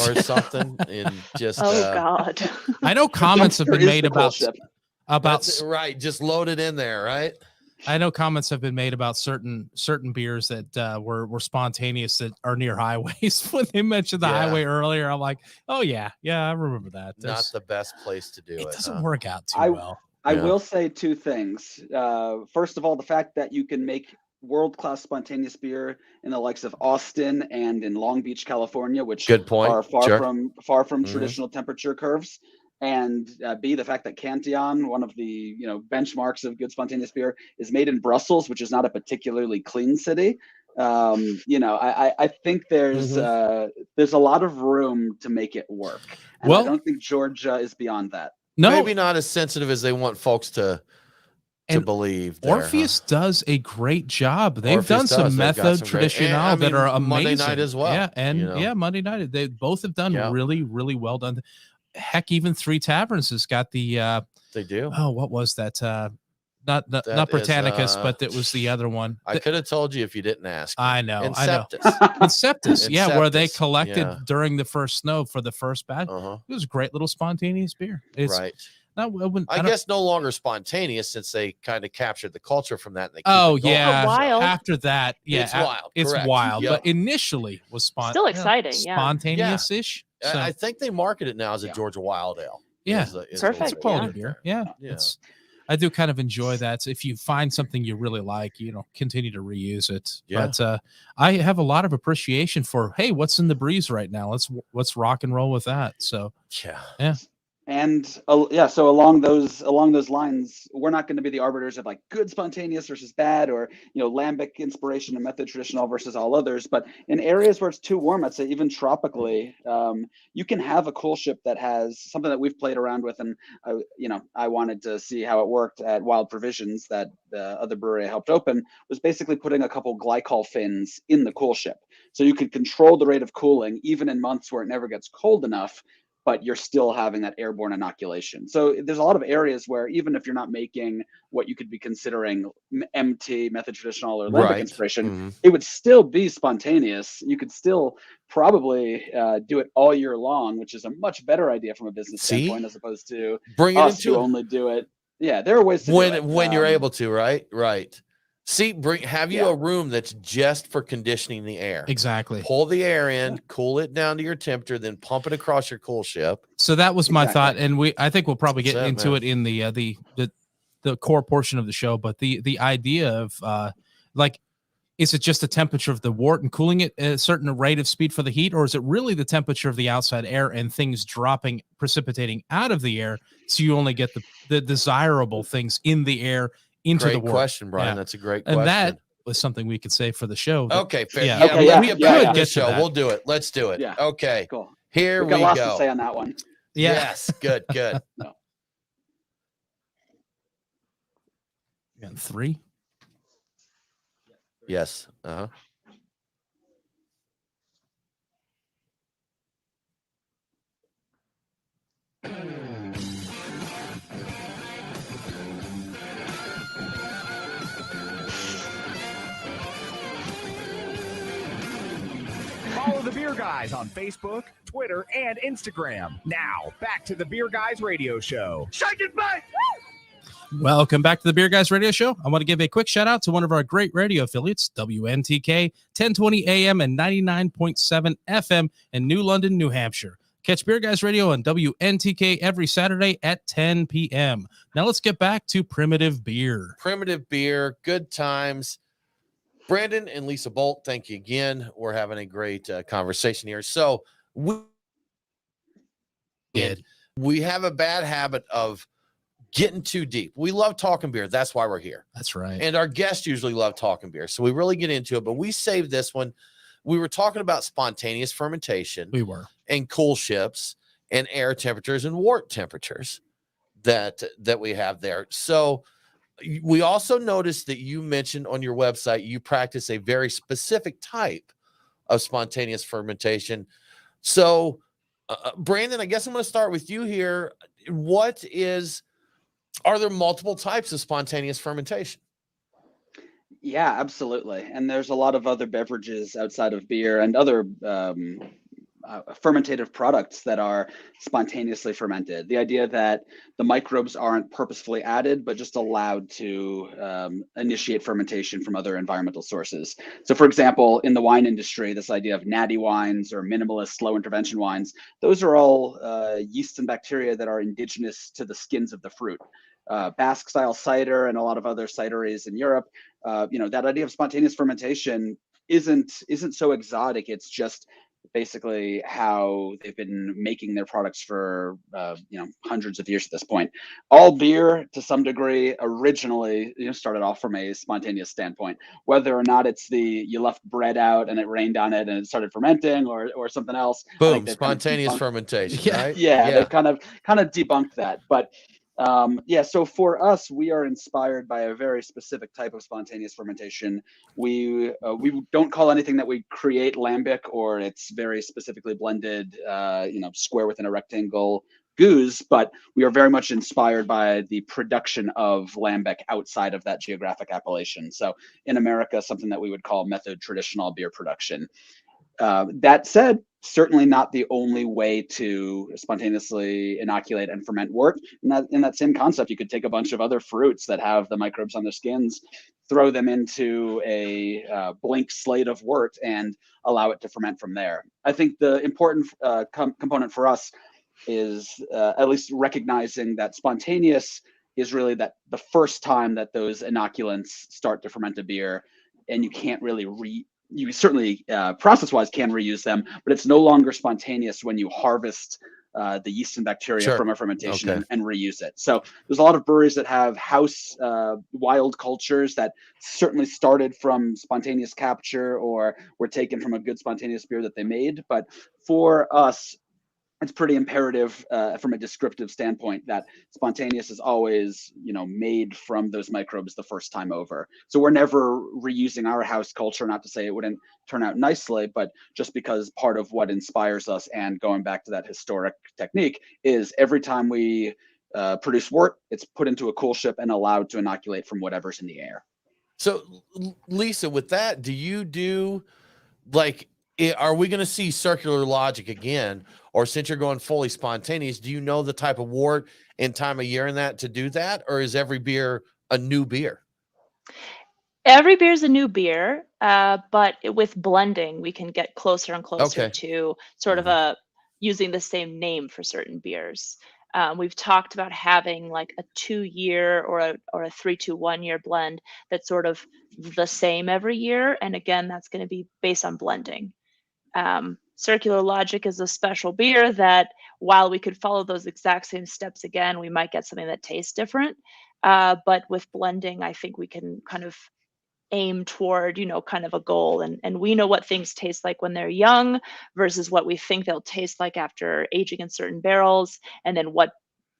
or something. And just God. I know comments have been made about right. Just load it in there, right? I know comments have been made about certain beers that were spontaneous that are near highways. When they mentioned the highway earlier, I'm like, oh yeah, I remember that. Not the best place to do it. It doesn't work out too well. I will say two things. First of all, the fact that you can make world-class spontaneous beer in the likes of Austin and in Long Beach, California, which are far from traditional temperature curves. And B, the fact that Cantillon, one of the benchmarks of good spontaneous beer, is made in Brussels, which is not a particularly clean city. I think there's a lot of room to make it work. And I don't think Georgia is beyond that. No, maybe not as sensitive as they want folks to believe. Orpheus does a great job. They've done some method traditional that are amazing. Monday night as well. Yeah, and Monday night. They both have done really, really well done. Heck, even Three Taverns has got the they do. Oh, what was that? Not Britannicus, but it was the other one. I could have told you if you didn't ask. I know. Inceptus. Where they collected during the first snow for the first batch. It was a great little spontaneous beer. It's I guess no longer spontaneous since they kind of captured the culture from that. And they wild. After that, it's wild. It's correct. wild. Yep. But initially was still exciting. Spontaneous-ish. Yeah. So, I think they market it now as a Georgia Wild Ale. Yeah, is perfect. It's quality beer. Yeah, I do kind of enjoy that. So if you find something you really like, continue to reuse it. Yeah. But I have a lot of appreciation for, hey, what's in the breeze right now? Let's rock and roll with that. So yeah. And so along those lines, we're not going to be the arbiters of like good spontaneous versus bad, or lambic inspiration and method traditional versus all others. But in areas where it's too warm, I'd say even tropically, you can have a cool ship that has something that we've played around with, and I wanted to see how it worked at Wild Provisions that the other brewery I helped open, was basically putting a couple glycol fins in the cool ship, so you could control the rate of cooling even in months where it never gets cold enough, but you're still having that airborne inoculation. So there's a lot of areas where even if you're not making what you could be considering MT, method traditional, or lambic inspiration, it would still be spontaneous. You could still probably do it all year long, which is a much better idea from a business standpoint, as opposed to bring us who only do it. Yeah, there are ways to do it. When you're able to, right. See, have you a room that's just for conditioning the air. Exactly. Pull the air in, cool it down to your temperature, then pump it across your cool ship. So that was my thought, and I think we'll probably get into it in the core portion of the show. But the idea of is it just the temperature of the wort and cooling it at a certain rate of speed for the heat, or is it really the temperature of the outside air and things precipitating out of the air, so you only get the desirable things in the air into the wort? Great question, Brian. That's a great question. And that was something we could say for the show. Okay, fair. We could get the show. We'll do it. Let's do it. Yeah. Okay. Cool. Here we got lots go. to say on that one. Yeah. Yes. Good. No. And 3. Yes. Follow the Beer Guys on Facebook, Twitter, and Instagram. Now, back to the Beer Guys Radio Show. Shake it back! Welcome back to the Beer Guys Radio Show. I want to give a quick shout out to one of our great radio affiliates, WNTK, 1020 AM and 99.7 FM in New London, New Hampshire. Catch Beer Guys Radio on WNTK every Saturday at 10 p.m. Now let's get back to Primitive Beer. Primitive Beer, good times. Brandon and Lisa Boldt, thank you again. We're having a great conversation here. So we have a bad habit of getting too deep. We love talking beer. That's why we're here. That's right. And our guests usually love talking beer. So we really get into it, but we saved this one. We were talking about spontaneous fermentation. We were. And cool ships and air temperatures and wort temperatures that we have there. So we also noticed that you mentioned on your website, you practice a very specific type of spontaneous fermentation. So Brandon, I guess I'm going to start with you here. Are there multiple types of spontaneous fermentation? Yeah, absolutely. And there's a lot of other beverages outside of beer and other fermentative products that are spontaneously fermented. The idea that the microbes aren't purposefully added, but just allowed to initiate fermentation from other environmental sources. So for example, in the wine industry, this idea of natty wines or minimalist low intervention wines, those are all yeasts and bacteria that are indigenous to the skins of the fruit. Basque style cider and a lot of other cideries in Europe, that idea of spontaneous fermentation isn't so exotic. It's just basically how they've been making their products for hundreds of years at this point. All beer to some degree originally started off from a spontaneous standpoint, whether or not it's you left bread out and it rained on it and it started fermenting or something else. Boom, spontaneous fermentation. Right? Yeah, they've kind of debunked that. But so for us, we are inspired by a very specific type of spontaneous fermentation. We don't call anything that we create lambic, or it's very specifically blended, square within a rectangle goose, but we are very much inspired by the production of lambic outside of that geographic appellation. So in America, something that we would call method traditional beer production. That said, certainly not the only way to spontaneously inoculate and ferment wort. In that same concept, you could take a bunch of other fruits that have the microbes on their skins, throw them into a blank slate of wort, and allow it to ferment from there. I think the important component for us is at least recognizing that spontaneous is really the first time that those inoculants start to ferment a beer, and you can't really you certainly process-wise can reuse them, but it's no longer spontaneous when you harvest the yeast and bacteria from a fermentation and reuse it. So there's a lot of breweries that have house wild cultures that certainly started from spontaneous capture or were taken from a good spontaneous beer that they made. But for us, it's pretty imperative from a descriptive standpoint that spontaneous is always, made from those microbes the first time over. So we're never reusing our house culture, not to say it wouldn't turn out nicely, but just because part of what inspires us, and going back to that historic technique, is every time we produce wort, it's put into a cool ship and allowed to inoculate from whatever's in the air. So Lisa, with that, do you do are we going to see circular logic again? Or since you're going fully spontaneous, do you know the type of wort and time of year in that to do that? Or is every beer a new beer? Every beer is a new beer, but with blending, we can get closer and closer to sort of using the same name for certain beers. We've talked about having like a 2-year or a 3-to-1 year blend that's sort of the same every year. And again, that's going to be based on blending. Circular logic is a special beer that, while we could follow those exact same steps again, we might get something that tastes different. But with blending, I think we can kind of aim toward, kind of a goal. And we know what things taste like when they're young versus what we think they'll taste like after aging in certain barrels, and then what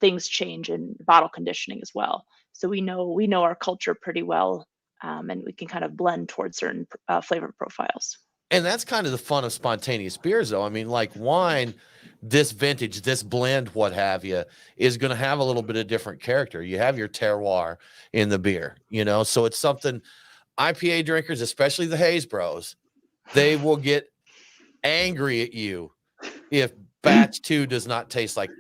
things change in bottle conditioning as well. So we know our culture pretty well, and we can kind of blend towards certain flavor profiles. And that's kind of the fun of spontaneous beers, though. I mean, like wine, this vintage, this blend, what have you, is going to have a little bit of different character. You have your terroir in the beer, so it's something IPA drinkers, especially the Haze Bros, they will get angry at you if batch 2 does not taste like,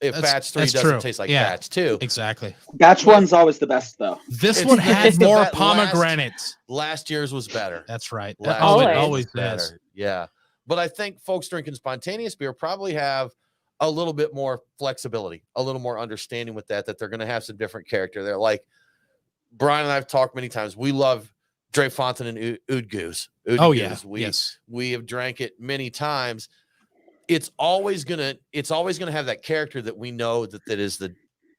batch 3 doesn't taste like batch 2. Exactly. Batch 1's always the best, though. This one had more pomegranates. Last year's was better. That's right. Always better. Yeah. But I think folks drinking spontaneous beer probably have a little bit more flexibility, a little more understanding with that they're going to have some different character. They're like, Brian and I have talked many times. We love Dre Fontaine and Oud Goose. We have drank it many times. It's always gonna have that character that we know that is the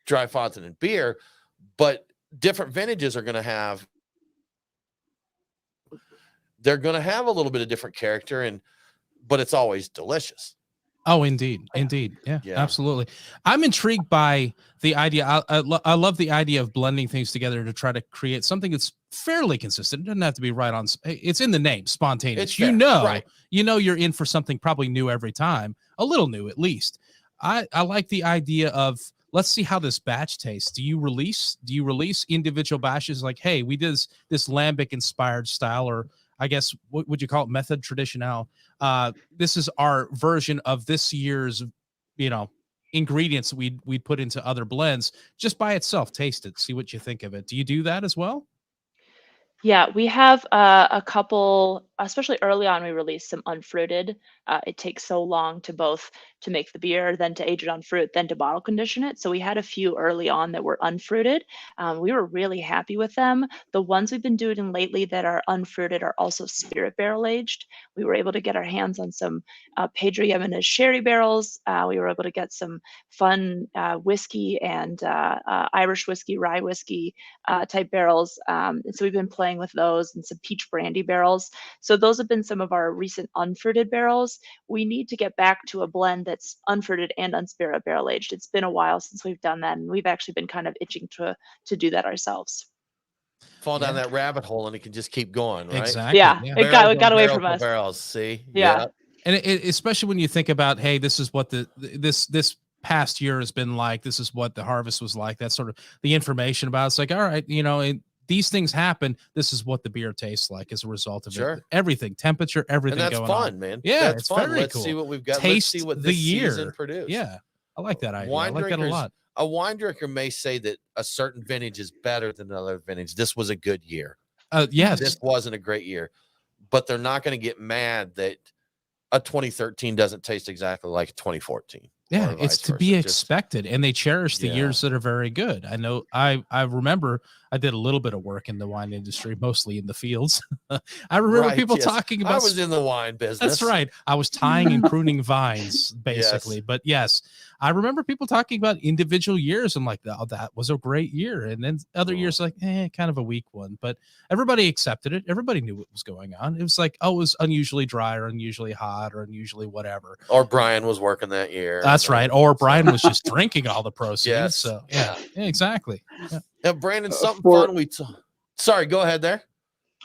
Dry Fontaine and beer, but different vintages are gonna have a little bit of different character, but it's always delicious. Oh, indeed. Yeah, absolutely. I'm intrigued by the idea. I love the idea of blending things together to try to create something that's fairly consistent. It doesn't have to be right on. It's in the name, spontaneous. You're in for something probably new every time, a little new at least. I like the idea of, let's see how this batch tastes. Do you release individual batches like, hey, we did this lambic inspired style, or I guess, what would you call it? Method traditional. This is our version of this year's, ingredients we'd put into other blends just by itself. Taste it, see what you think of it. Do you do that as well? Yeah, we have a couple, especially early on, we released some unfruited. It takes so long to make the beer, then to age it on fruit, then to bottle condition it. So we had a few early on that were unfruited. We were really happy with them. The ones we've been doing lately that are unfruited are also spirit barrel aged. We were able to get our hands on some Pedro Jimenez sherry barrels. We were able to get some fun whiskey and Irish whiskey, rye whiskey type barrels. And so we've been playing with those, and some peach brandy barrels. So those have been some of our recent unfruited barrels. We need to get back to a blend that's unfruited and unspirit barrel aged. It's been a while since we've done that, and we've actually been kind of itching to do that ourselves. Fall down that rabbit hole and it can just keep going, right? Exactly. Yeah. It got away from us. Barrels, see? Yeah. And especially when you think about, hey, this is what this past year has been like. This is what the harvest was like. That's sort of the information about. It's like, all right, these things happen. This is what the beer tastes like as a result of Sure. it. Everything, temperature, everything. And that's going fun, on. man. Yeah, That's it's fun. very Let's cool. see what we've got. Taste Let's see what the this year. season produced. Yeah, I like that idea. I Wine like that a drinkers, lot. a wine drinker may say that a certain vintage is better than another vintage. This was a good year. Yes. This wasn't a great year, but they're not going to get mad that a 2013 doesn't taste exactly like a 2014. Yeah, it's to be expected, and they cherish the years that are very good. I know. I remember I did a little bit of work in the wine industry, mostly in the fields. I remember people talking about. I was in the wine business. That's right. I was tying and pruning vines, basically. Yes. But yes, I remember people talking about individual years. I'm like, oh, that was a great year, and then other years like, kind of a weak one. But everybody accepted it. Everybody knew what was going on. It was like, oh, it was unusually dry, or unusually hot, or unusually whatever. Or Brian was working that year. That's right. Or Brian was just drinking all the proceeds. Yes. So yeah, exactly. Yeah. Now, Brandon, something fun sorry, go ahead there.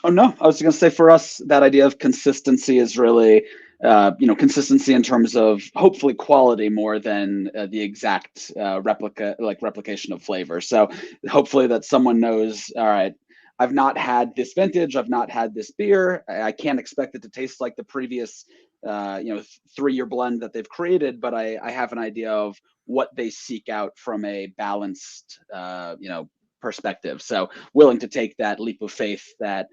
Oh no, I was going to say for us, that idea of consistency is really, consistency in terms of hopefully quality more than the exact replication of flavor. So hopefully that someone knows, all right, I've not had this vintage, I've not had this beer. I can't expect it to taste like the previous 3-year blend that they've created, but I have an idea of what they seek out from a balanced, perspective. So willing to take that leap of faith that,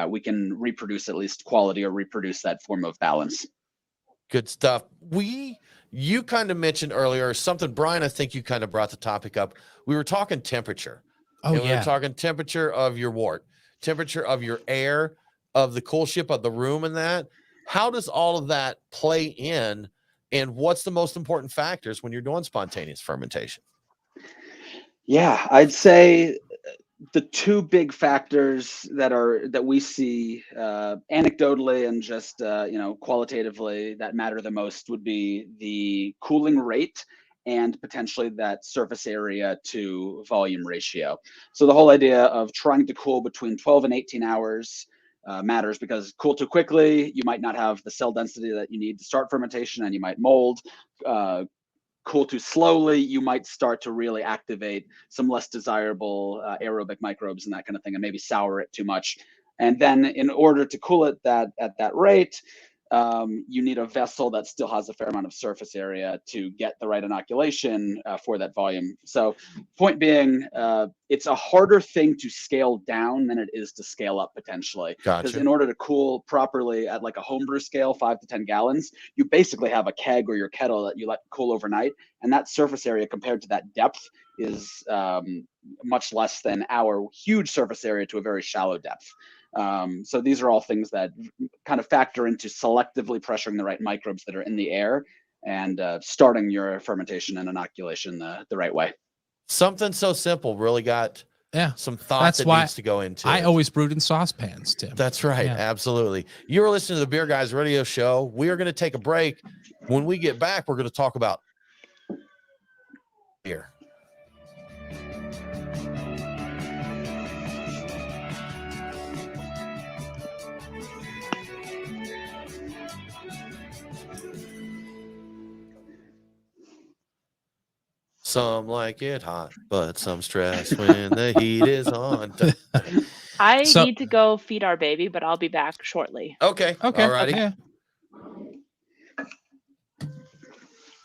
we can reproduce at least quality or reproduce that form of balance. Good stuff. You kind of mentioned earlier something, Brian, I think you kind of brought the topic up. We were talking temperature. Oh, we were talking temperature of your wort, temperature of your air, of the coolship of the room, and that. How does all of that play in, and what's the most important factors when you're doing spontaneous fermentation? Yeah, I'd say the two big factors that we see anecdotally and just qualitatively that matter the most would be the cooling rate and potentially that surface area to volume ratio. So the whole idea of trying to cool between 12 and 18 hours matters, because cool too quickly, you might not have the cell density that you need to start fermentation, and you might mold. Cool too slowly, you might start to really activate some less desirable aerobic microbes and that kind of thing, and maybe sour it too much. And then in order to cool it at that rate, you need a vessel that still has a fair amount of surface area to get the right inoculation for that volume. So point being, it's a harder thing to scale down than it is to scale up potentially. Because in order to cool properly at like a homebrew scale, 5 to 10 gallons, you basically have a keg or your kettle that you let cool overnight. And that surface area compared to that depth is much less than our huge surface area to a very shallow depth. So these are all things that kind of factor into selectively pressuring the right microbes that are in the air and starting your fermentation and inoculation the right way. Something so simple really got some thought that needs to go into. I always brewed in saucepans, Tim. That's right. Yeah. Absolutely. You're listening to the Beer Guys Radio Show. We are going to take a break. When we get back, we're going to talk about beer. Some like it hot, but some stress when the heat is on. I need to go feed our baby, but I'll be back shortly. Okay. All righty. Okay.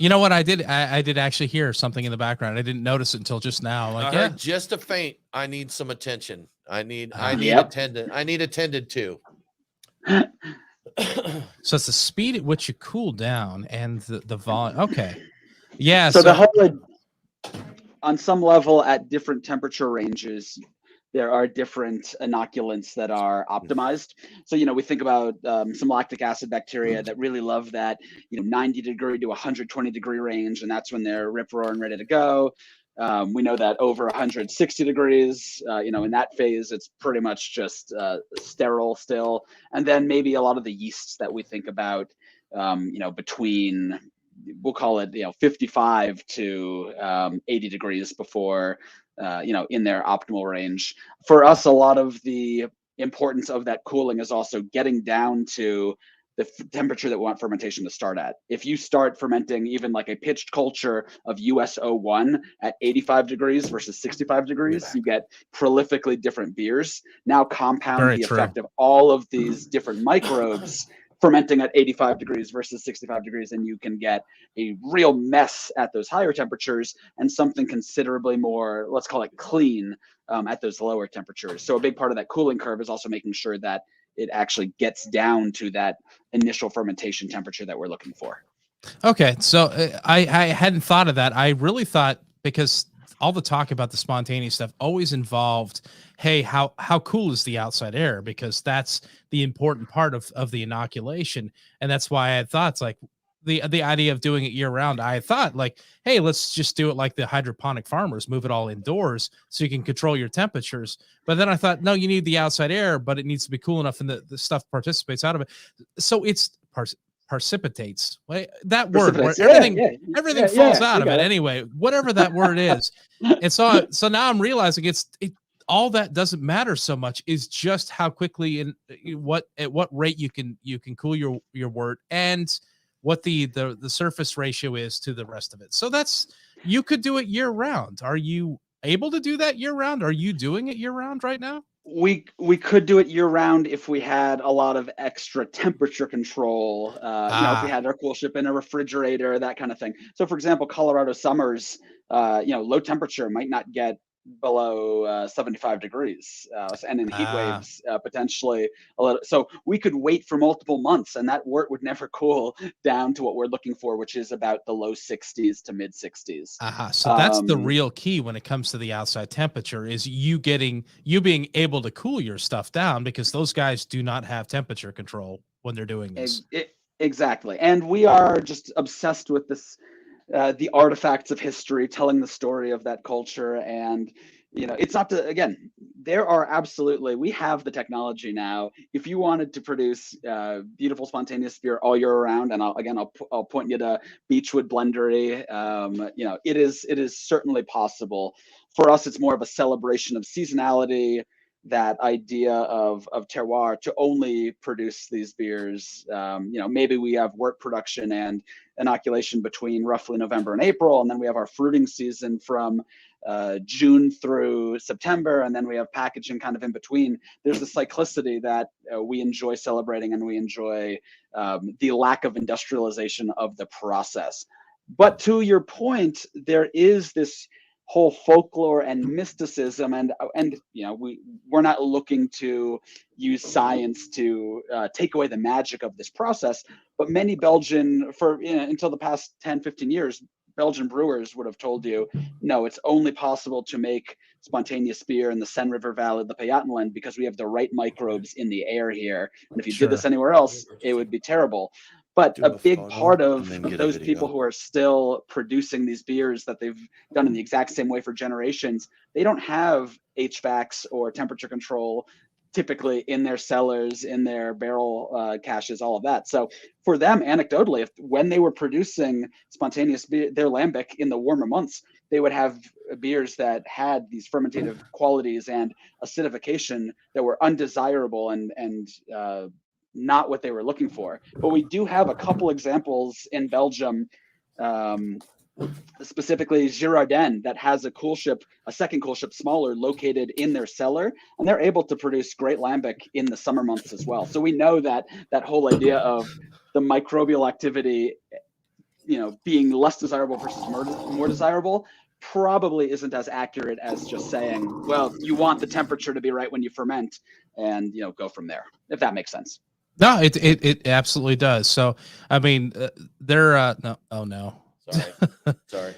You know what I did? I did actually hear something in the background. I didn't notice it until just now. Like, I heard just a faint. I need some attention. I need attended. I need attended to. So it's the speed at which you cool down and the volume. Okay. Yeah. So the whole, on some level, at different temperature ranges, there are different inoculants that are optimized. So, we think about some lactic acid bacteria that really love that, 90 degree to 120 degree range. And that's when they're rip roaring ready to go. We know that over 160 degrees, in that phase, it's pretty much just sterile still. And then maybe a lot of the yeasts that we think about, between, we'll call it, 55 to 80 degrees before, in their optimal range. For us, a lot of the importance of that cooling is also getting down to the temperature that we want fermentation to start at. If you start fermenting even like a pitched culture of US01 at 85 degrees versus 65 degrees, you get prolifically different beers. Now compound the effect of all of these different microbes fermenting at 85 degrees versus 65 degrees, and you can get a real mess at those higher temperatures and something considerably more, let's call it clean, at those lower temperatures. So a big part of that cooling curve is also making sure that it actually gets down to that initial fermentation temperature that we're looking for. Okay, so I hadn't thought of that. I really thought, because all the talk about the spontaneous stuff always involved, hey, how cool is the outside air? Because that's the important part of the inoculation. And that's why I thought it's like the idea of doing it year round. I thought like, hey, let's just do it like the hydroponic farmers, move it all indoors so you can control your temperatures. But then I thought, no, you need the outside air, but it needs to be cool enough and the stuff participates out of it. So it's precipitates. That word where everything falls out of it anyway, whatever that word is. And so now I'm realizing all that doesn't matter so much, is just how quickly and at what rate you can cool your wort, and what the surface ratio is to the rest of it. So you could do it year round. Are you able to do that year round? Are you doing it year round right now? We could do it year round if we had a lot of extra temperature control. If we had our cool ship in a refrigerator, that kind of thing. So for example, Colorado summers, low temperature might not get below 75 degrees, and in heat waves potentially a little. So we could wait for multiple months, and that wort would never cool down to what we're looking for, which is about the low 60s to mid 60s. So that's the real key when it comes to the outside temperature, is you being able to cool your stuff down, because those guys do not have temperature control when they're doing this. Exactly, and we are just obsessed with this. The artifacts of history, telling the story of that culture. And, it's not we have the technology now. If you wanted to produce beautiful spontaneous beer all year around, and I'll point you to Beechwood Blendery, it is certainly possible. For us, it's more of a celebration of seasonality, that idea of terroir, to only produce these beers. Maybe we have wort production and inoculation between roughly November and April, and then we have our fruiting season from June through September, and then we have packaging kind of in between. There's a cyclicity that we enjoy celebrating, and we enjoy the lack of industrialization of the process. But to your point, there is this whole folklore and mysticism, and we're not looking to use science to take away the magic of this process, but many until the past 10-15 years, Belgian brewers would have told you, no, it's only possible to make spontaneous beer in the Seine River Valley, the Pajottenland, because we have the right microbes in the air here, and if you did this anywhere else, it would be terrible. But a big part of those people who are still producing these beers that they've done in the exact same way for generations, they don't have HVACs or temperature control typically in their cellars, in their barrel caches, all of that. So for them, anecdotally, when they were producing spontaneous beer, their lambic in the warmer months, they would have beers that had these fermentative qualities and acidification that were undesirable and not what they were looking for. But we do have a couple examples in Belgium, specifically Girardin, that has a second cool ship smaller, located in their cellar, and they're able to produce great lambic in the summer months as well. So we know that whole idea of the microbial activity, being less desirable versus more desirable, probably isn't as accurate as just saying, well, you want the temperature to be right when you ferment, and go from there, if that makes sense. No, it absolutely does. So, I mean, they're no. Oh no. Sorry.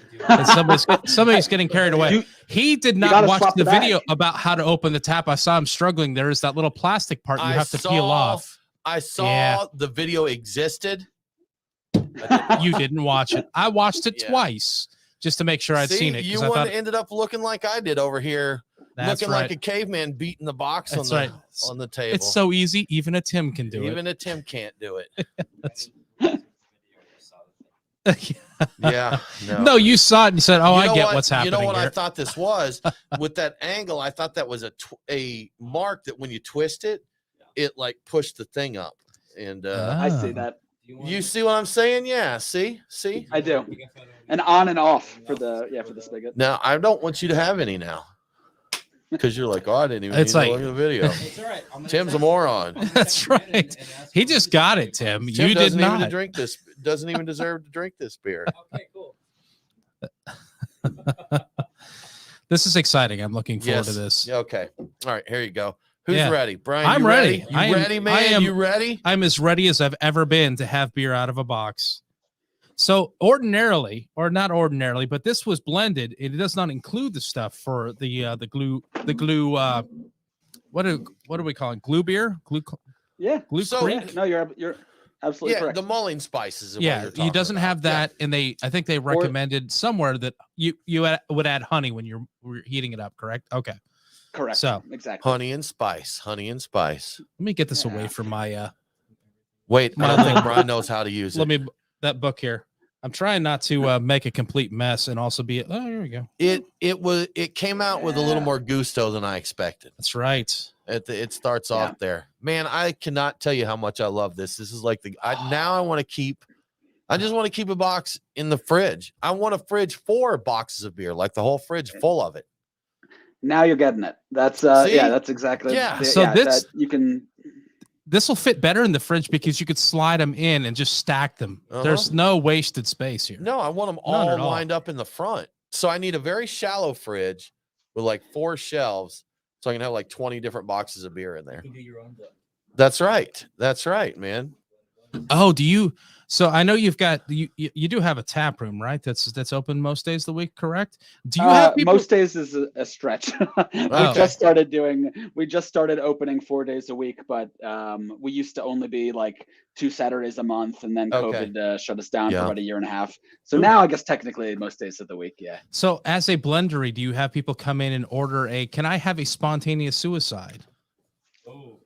somebody's getting carried away. He did not watch the video about how to open the tap. I saw him struggling. There is that little plastic part you have to peel off. I saw the video existed. You didn't watch it. I watched it twice just to make sure I'd seen it. You ended up looking like I did over here. Looking like a caveman beating the box on the table. It's so easy. Even a Tim can do it. Even a Tim can't do it. Yeah. No, you saw it and you said, "Oh, I get what's happening." You know what here. I thought this was with that angle? I thought that was a mark that when you twist it, it like pushed the thing up. And I see that. You see what I'm saying? Yeah. See. I do. And on and off for the spigot. Now I don't want you to have any now. Because you're like, oh, I didn't even It's need to like- look at the video. It's all right. Tim's a moron. That's right. He just got it, Tim. Tim You did doesn't even not. drink this. Doesn't even deserve to drink this beer. Okay, cool. This is exciting. I'm looking forward to this. Yeah, okay. All right. Here you go. Who's Yeah. ready? Brian, I'm you ready. You I am- ready, man? You ready? I'm as ready as I've ever been to have beer out of a box. So ordinarily, or not ordinarily, but this was blended. It does not include the stuff for the glue. What do we call it? Glue beer? Glue So, creek? no, you're absolutely correct. The mulling spices. Is what Yeah, you're he talking doesn't about. have that, and I think they recommended somewhere that you would add honey when you're heating it up. Correct? Okay. Correct. So exactly. Honey and spice. Let let me get this away Yeah. from my Wait, My I don't think little- Brian knows how to use it. that book here. I'm trying not to make a complete mess and also be. Oh, here we go. It came out with a little more gusto than I expected. That's right. It starts off there. Man, I cannot tell you how much I love this. This is like I just want to keep a box in the fridge. I want a fridge for boxes of beer, like the whole fridge full of it. Now you're getting it. That's See? that's exactly. Yeah. So that you can. This will fit better in the fridge because you could slide them in and just stack them. There's no wasted space here. No, I want them None all at all. lined up in the front. So I need a very shallow fridge with like 4 shelves, so I can have like 20 different boxes of beer in there. You can do your own blend. That's right, man. Oh, do you? So I know you've got you do have a tap room, right? That's open most days of the week, correct? Do you have people? Most days is a stretch. Okay. We just started opening 4 days a week, but we used to only be like 2 Saturdays a month, and then Okay. COVID shut us down Yeah. for about a year and a half. So now I guess technically most days of the week, yeah. So as a blendery, do you have people come in and order can I have a spontaneous suicide? Oh.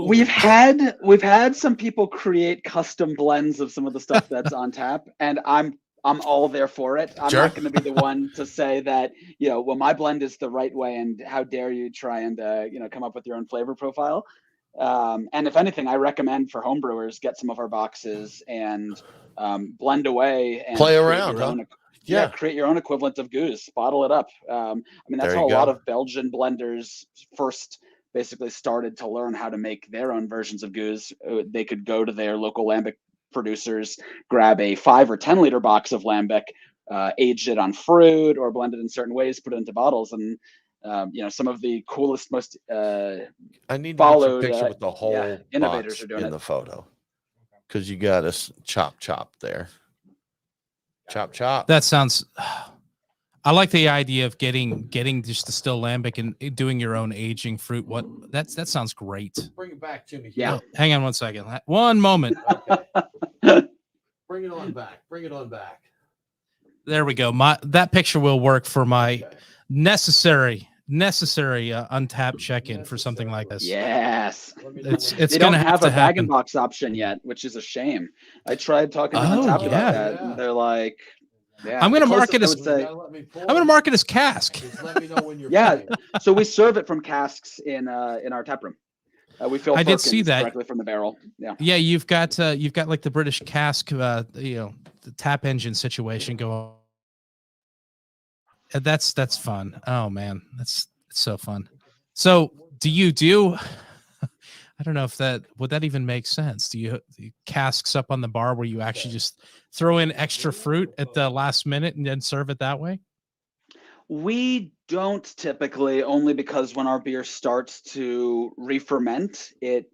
We've had some people create custom blends of some of the stuff that's on tap, and I'm all there for it. I'm Sure. not going to be the one to say that, well, my blend is the right way, and how dare you try and come up with your own flavor profile. And if anything, I recommend for homebrewers, get some of our boxes and blend away and Play create around, your huh? own- Yeah. create your own equivalent of goose, bottle it up. I mean, that's There how you a lot go. of Belgian blenders first basically started to learn how to make their own versions of goose. They could go to their local lambic producers, grab a 5 or 10 liter box of lambic, age it on fruit or blend it in certain ways, put it into bottles, and some of the coolest, most I need to followed, get your picture with the whole innovators box are doing in it. the photo, because you got us chop there. Chop. That sounds. I like the idea of getting just the still lambic and doing your own aging fruit. That sounds great. Bring it back to me. Yeah. Hang on one second. One moment. Bring it on back. There we go. That picture will work for my necessary untapped check-in for something like this. Yes. It's They gonna don't have to a bag happen. and box option yet, which is a shame. I tried talking to Oh, Untap yeah. about that, and they're like, yeah. I'm gonna the mark it closest as- I would say- I'm gonna mark it as cask. Just let me know when you're Yeah. playing. So we serve it from casks in our tap room. We fill I did see firkins that. directly from the barrel. Yeah. Yeah, you've got like the British cask, the tap engine situation going. And that's fun. Oh man, it's so fun. So do you? I don't know if would that even make sense. Do you casks up on the bar where you actually just throw in extra fruit at the last minute and then serve it that way? We don't typically, only because when our beer starts to re-ferment, it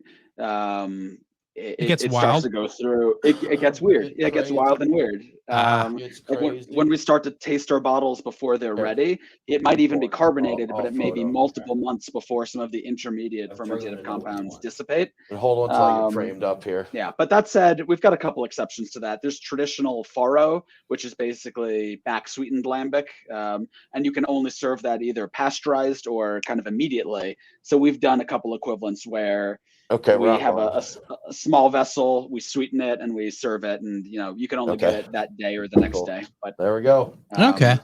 gets starts wild. to go through. It gets weird. It gets wild and weird. It's Like crazy. when we start to taste our bottles before they're ready, it might even be carbonated, but it may be multiple months before some of the intermediate fermentative compounds dissipate. Hold on until I get Um, framed up here. Yeah, but that said, we've got a couple exceptions to that. There's traditional faro, which is basically back sweetened lambic, and you can only serve that either pasteurized or kind of immediately. So we've done a couple equivalents where Okay, we rock have on. a small vessel, we sweeten it, and we serve it, and you can only get Okay. it that day or the next Cool. day. But There we go. Okay.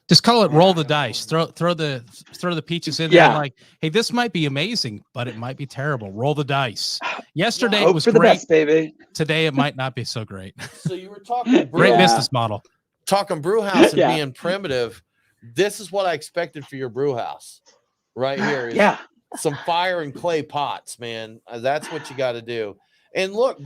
Just call it roll the dice. Throw the peaches in there. And like, hey, this might be amazing, but it might be terrible. Roll the dice. Yesterday it was for great. The best, baby. Today it might not be so great. So you were talking great business model. Talking brew house and being primitive. This is what I expected for your brew house, right here. Some fire and clay pots, man. That's what you got to do. And look,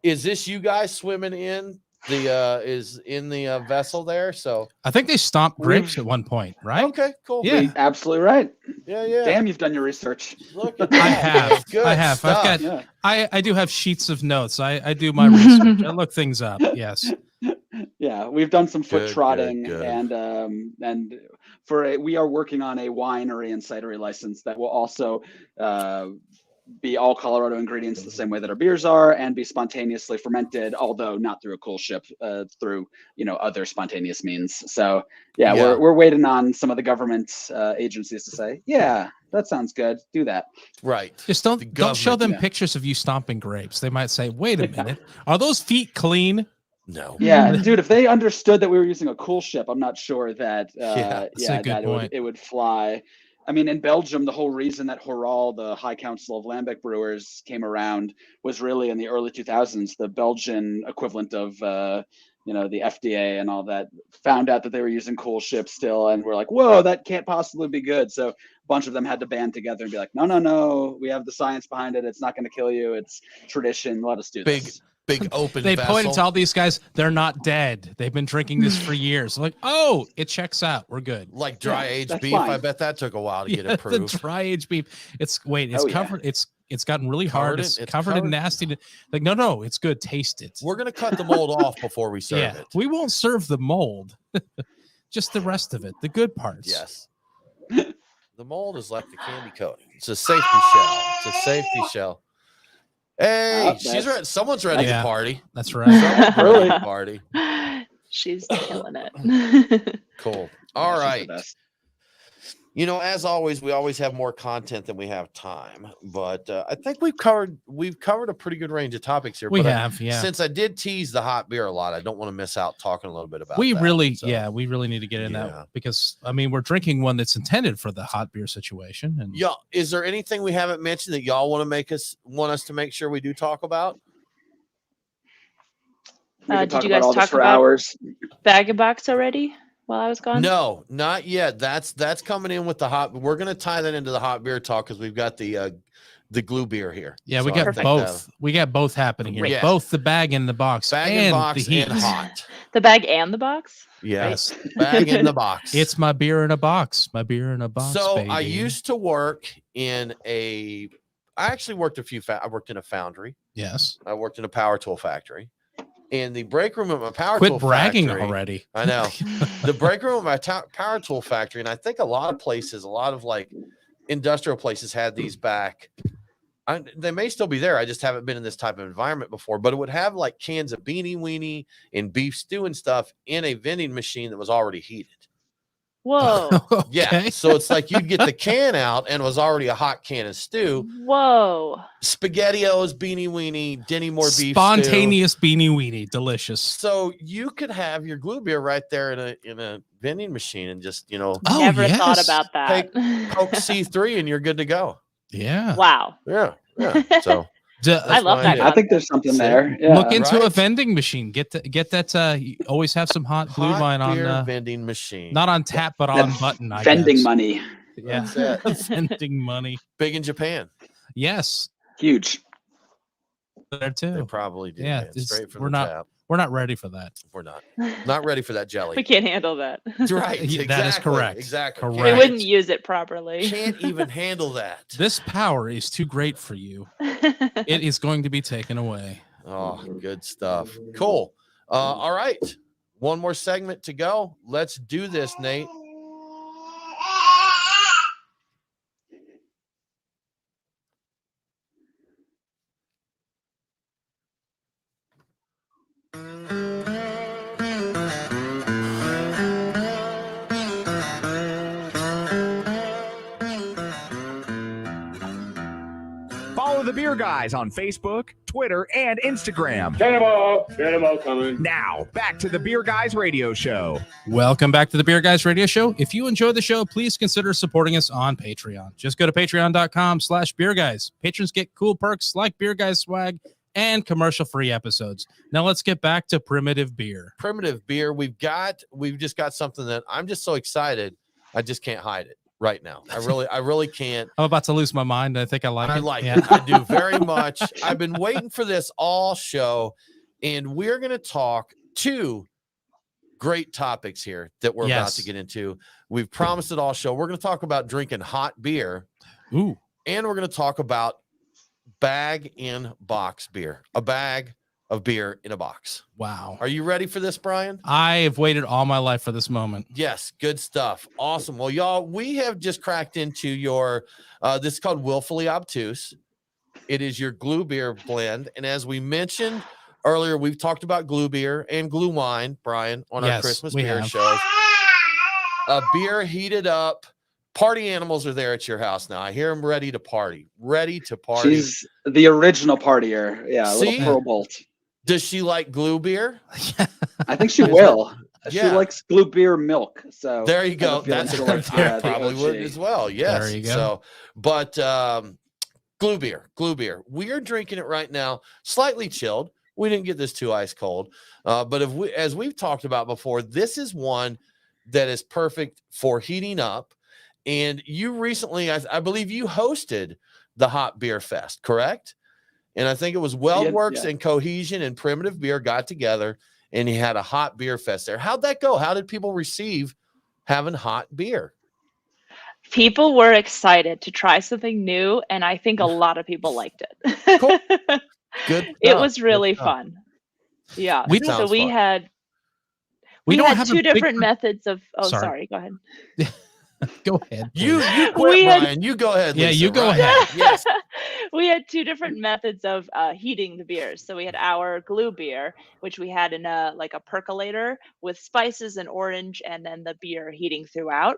is this you guys swimming in the vessel there? So I think they stomped grapes at one point, right? Okay, cool. Yeah, absolutely right. Yeah. Damn, you've done your research. Look at that. I have. Stuff. I've got. I do have sheets of notes. I do my research. I look things up. Yes. Yeah, we've done some foot trotting, and we are working on a winery and cidery license that will also be all Colorado ingredients the same way that our beers are, and be spontaneously fermented, although not through a cool ship, through other spontaneous means. So we're waiting on some of the government agencies to say, yeah, that sounds good. Do that. Right. Just don't show them pictures of you stomping grapes. They might say, wait a minute, are those feet clean? No. Yeah, dude, if they understood that we were using a cool ship, I'm not sure that it would fly. I mean, in Belgium, the whole reason that Horal, the High Council of Lambic Brewers, came around was really in the early 2000s. The Belgian equivalent of the FDA and all that found out that they were using cool ships still, and we're like, whoa, that can't possibly be good. So a bunch of them had to band together and be like, no, we have the science behind it. It's not going to kill you. It's tradition. Let us do this. Big open They vessel. pointed to all these guys. They're not dead. They've been drinking this for years. Like, oh, it checks out. We're good. Like dry aged beef. Fine. I bet that took a while to get approved. The dry aged beef. It's covered. It's gotten really hard. It's covered in nasty. Like, no, it's good. Taste it. We're gonna cut the mold off before we serve it. We won't serve the mold. Just the rest of it. The good parts. Yes. The mold is like the candy coating. It's a safety shell. It's a safety shell. Hey, she's ready. Someone's ready to party. That's right. Really party. She's killing it. Cool. All right. As always, we always have more content than we have time, but I think we've covered a pretty good range of topics here. We have. Since I did tease the hot beer a lot, I don't want to miss out talking a little bit about. We really need to get in that, because I mean, we're drinking one that's intended for the hot beer situation. And is there anything we haven't mentioned that y'all want us to make sure we do talk about? Did you guys talk about hours? Bag-in-box already? While I was gone? No, not yet. That's coming in with the hot. We're gonna tie that into the hot beer talk because we've got the glue beer here. Yeah, we got both. We got both happening here. Yeah. Both the bag and the box. Bag and box the heat. and hot. The bag and the box? Yes. Right? Bag in the box. It's my beer in a box. My beer in a box. So baby. I used to work I actually worked I worked in a foundry. Yes. I worked in a power tool factory. In the break room at my power tool factory. Quit bragging already. I know. The break room at my power tool factory, and I think a lot of like industrial places had these back. They may still be there. I just haven't been in this type of environment before, but it would have like cans of beanie weenie and beef stew and stuff in a vending machine that was already heated. Whoa. Okay. Yeah. So it's like you'd get the can out and it was already a hot can of stew. Whoa. SpaghettiOs, beanie weenie, Denny Moore beef spontaneous stew. Beanie weenie. Delicious. So you could have your glue beer right there in a vending machine and just, never thought about that. Coke C3 and you're good to go. Yeah. Wow. Yeah. So I love that. I think there's something there. Yeah, look into a vending machine. Get that. You always have some hot glue line on vending machine. Not on tap, but on button. Vending money. Yeah, vending money. Big in Japan. Yes, huge. There too. They probably do. Yeah, straight from the tap. We're not ready for that. We're not ready for that jelly. We can't handle that. Right. Exactly. That is correct. Exactly. Correct. We wouldn't use it properly. Can't even handle that. This power is too great for you. It is going to be taken away. Oh, good stuff. Cool. All right. One more segment to go. Let's do this, Nate. Follow the Beer Guys on Facebook, Twitter, and Instagram. Get 'em all coming. Now, back to the Beer Guys Radio Show. Welcome back to the Beer Guys Radio Show. If you enjoy the show, please consider supporting us on Patreon. Just go to patreon.com/beerguys. Patrons get cool perks like Beer Guys swag and commercial-free episodes. Now let's get back to primitive beer. Primitive beer. We've just got something that I'm just so excited. I just can't hide it right now. I really can't. I'm about to lose my mind. I think I like it. I like it. I do very much. I've been waiting for this all show, and we're going to talk two great topics here that we're about to get into. We've promised it all show. We're going to talk about drinking hot beer. Ooh. And we're going to talk about bag and box beer. A bag of beer in a box. Wow. Are you ready for this, Brian? I have waited all my life for this moment. Yes, good stuff. Awesome. Well, y'all, we have just cracked into your this is called Willfully Obtuse. It is your glue beer blend. And as we mentioned earlier, we've talked about glue beer and glue wine, Brian, on our Christmas beer shows. A beer heated up. Party animals are there at your house now. I hear them ready to party. Ready to party. She's the original partier. Yeah, See? little Pearl Boldt. Does she like glue beer? I think she will. She Yeah. likes glue beer milk. So There you go. I have a feeling That's she'll I like the probably would OG. as well. Yes. There you go. So, but glue beer. We are drinking it right now, slightly chilled. We didn't get this too ice cold. But as we've talked about before, this is one that is perfect for heating up. And you recently, I believe you hosted the Hot Beer Fest, correct? And I think it was WeldWorks and Cohesion and Primitive Beer got together and he had a hot beer fest there. How'd that go? How did people receive having hot beer? People were excited to try something new, and I think a lot of people liked it. Cool. Good. It was really fun. Yeah. We- So we fun. had We we don't had have a two big different group- methods of. Oh, Sorry. sorry. Go ahead. Go ahead. You please. quit, We had- Brian. You go ahead. Yeah, Lisa, you go right? ahead. Yes. We had two different methods of heating the beers. So we had our glue beer, which we had in a percolator with spices and orange, and then the beer heating throughout.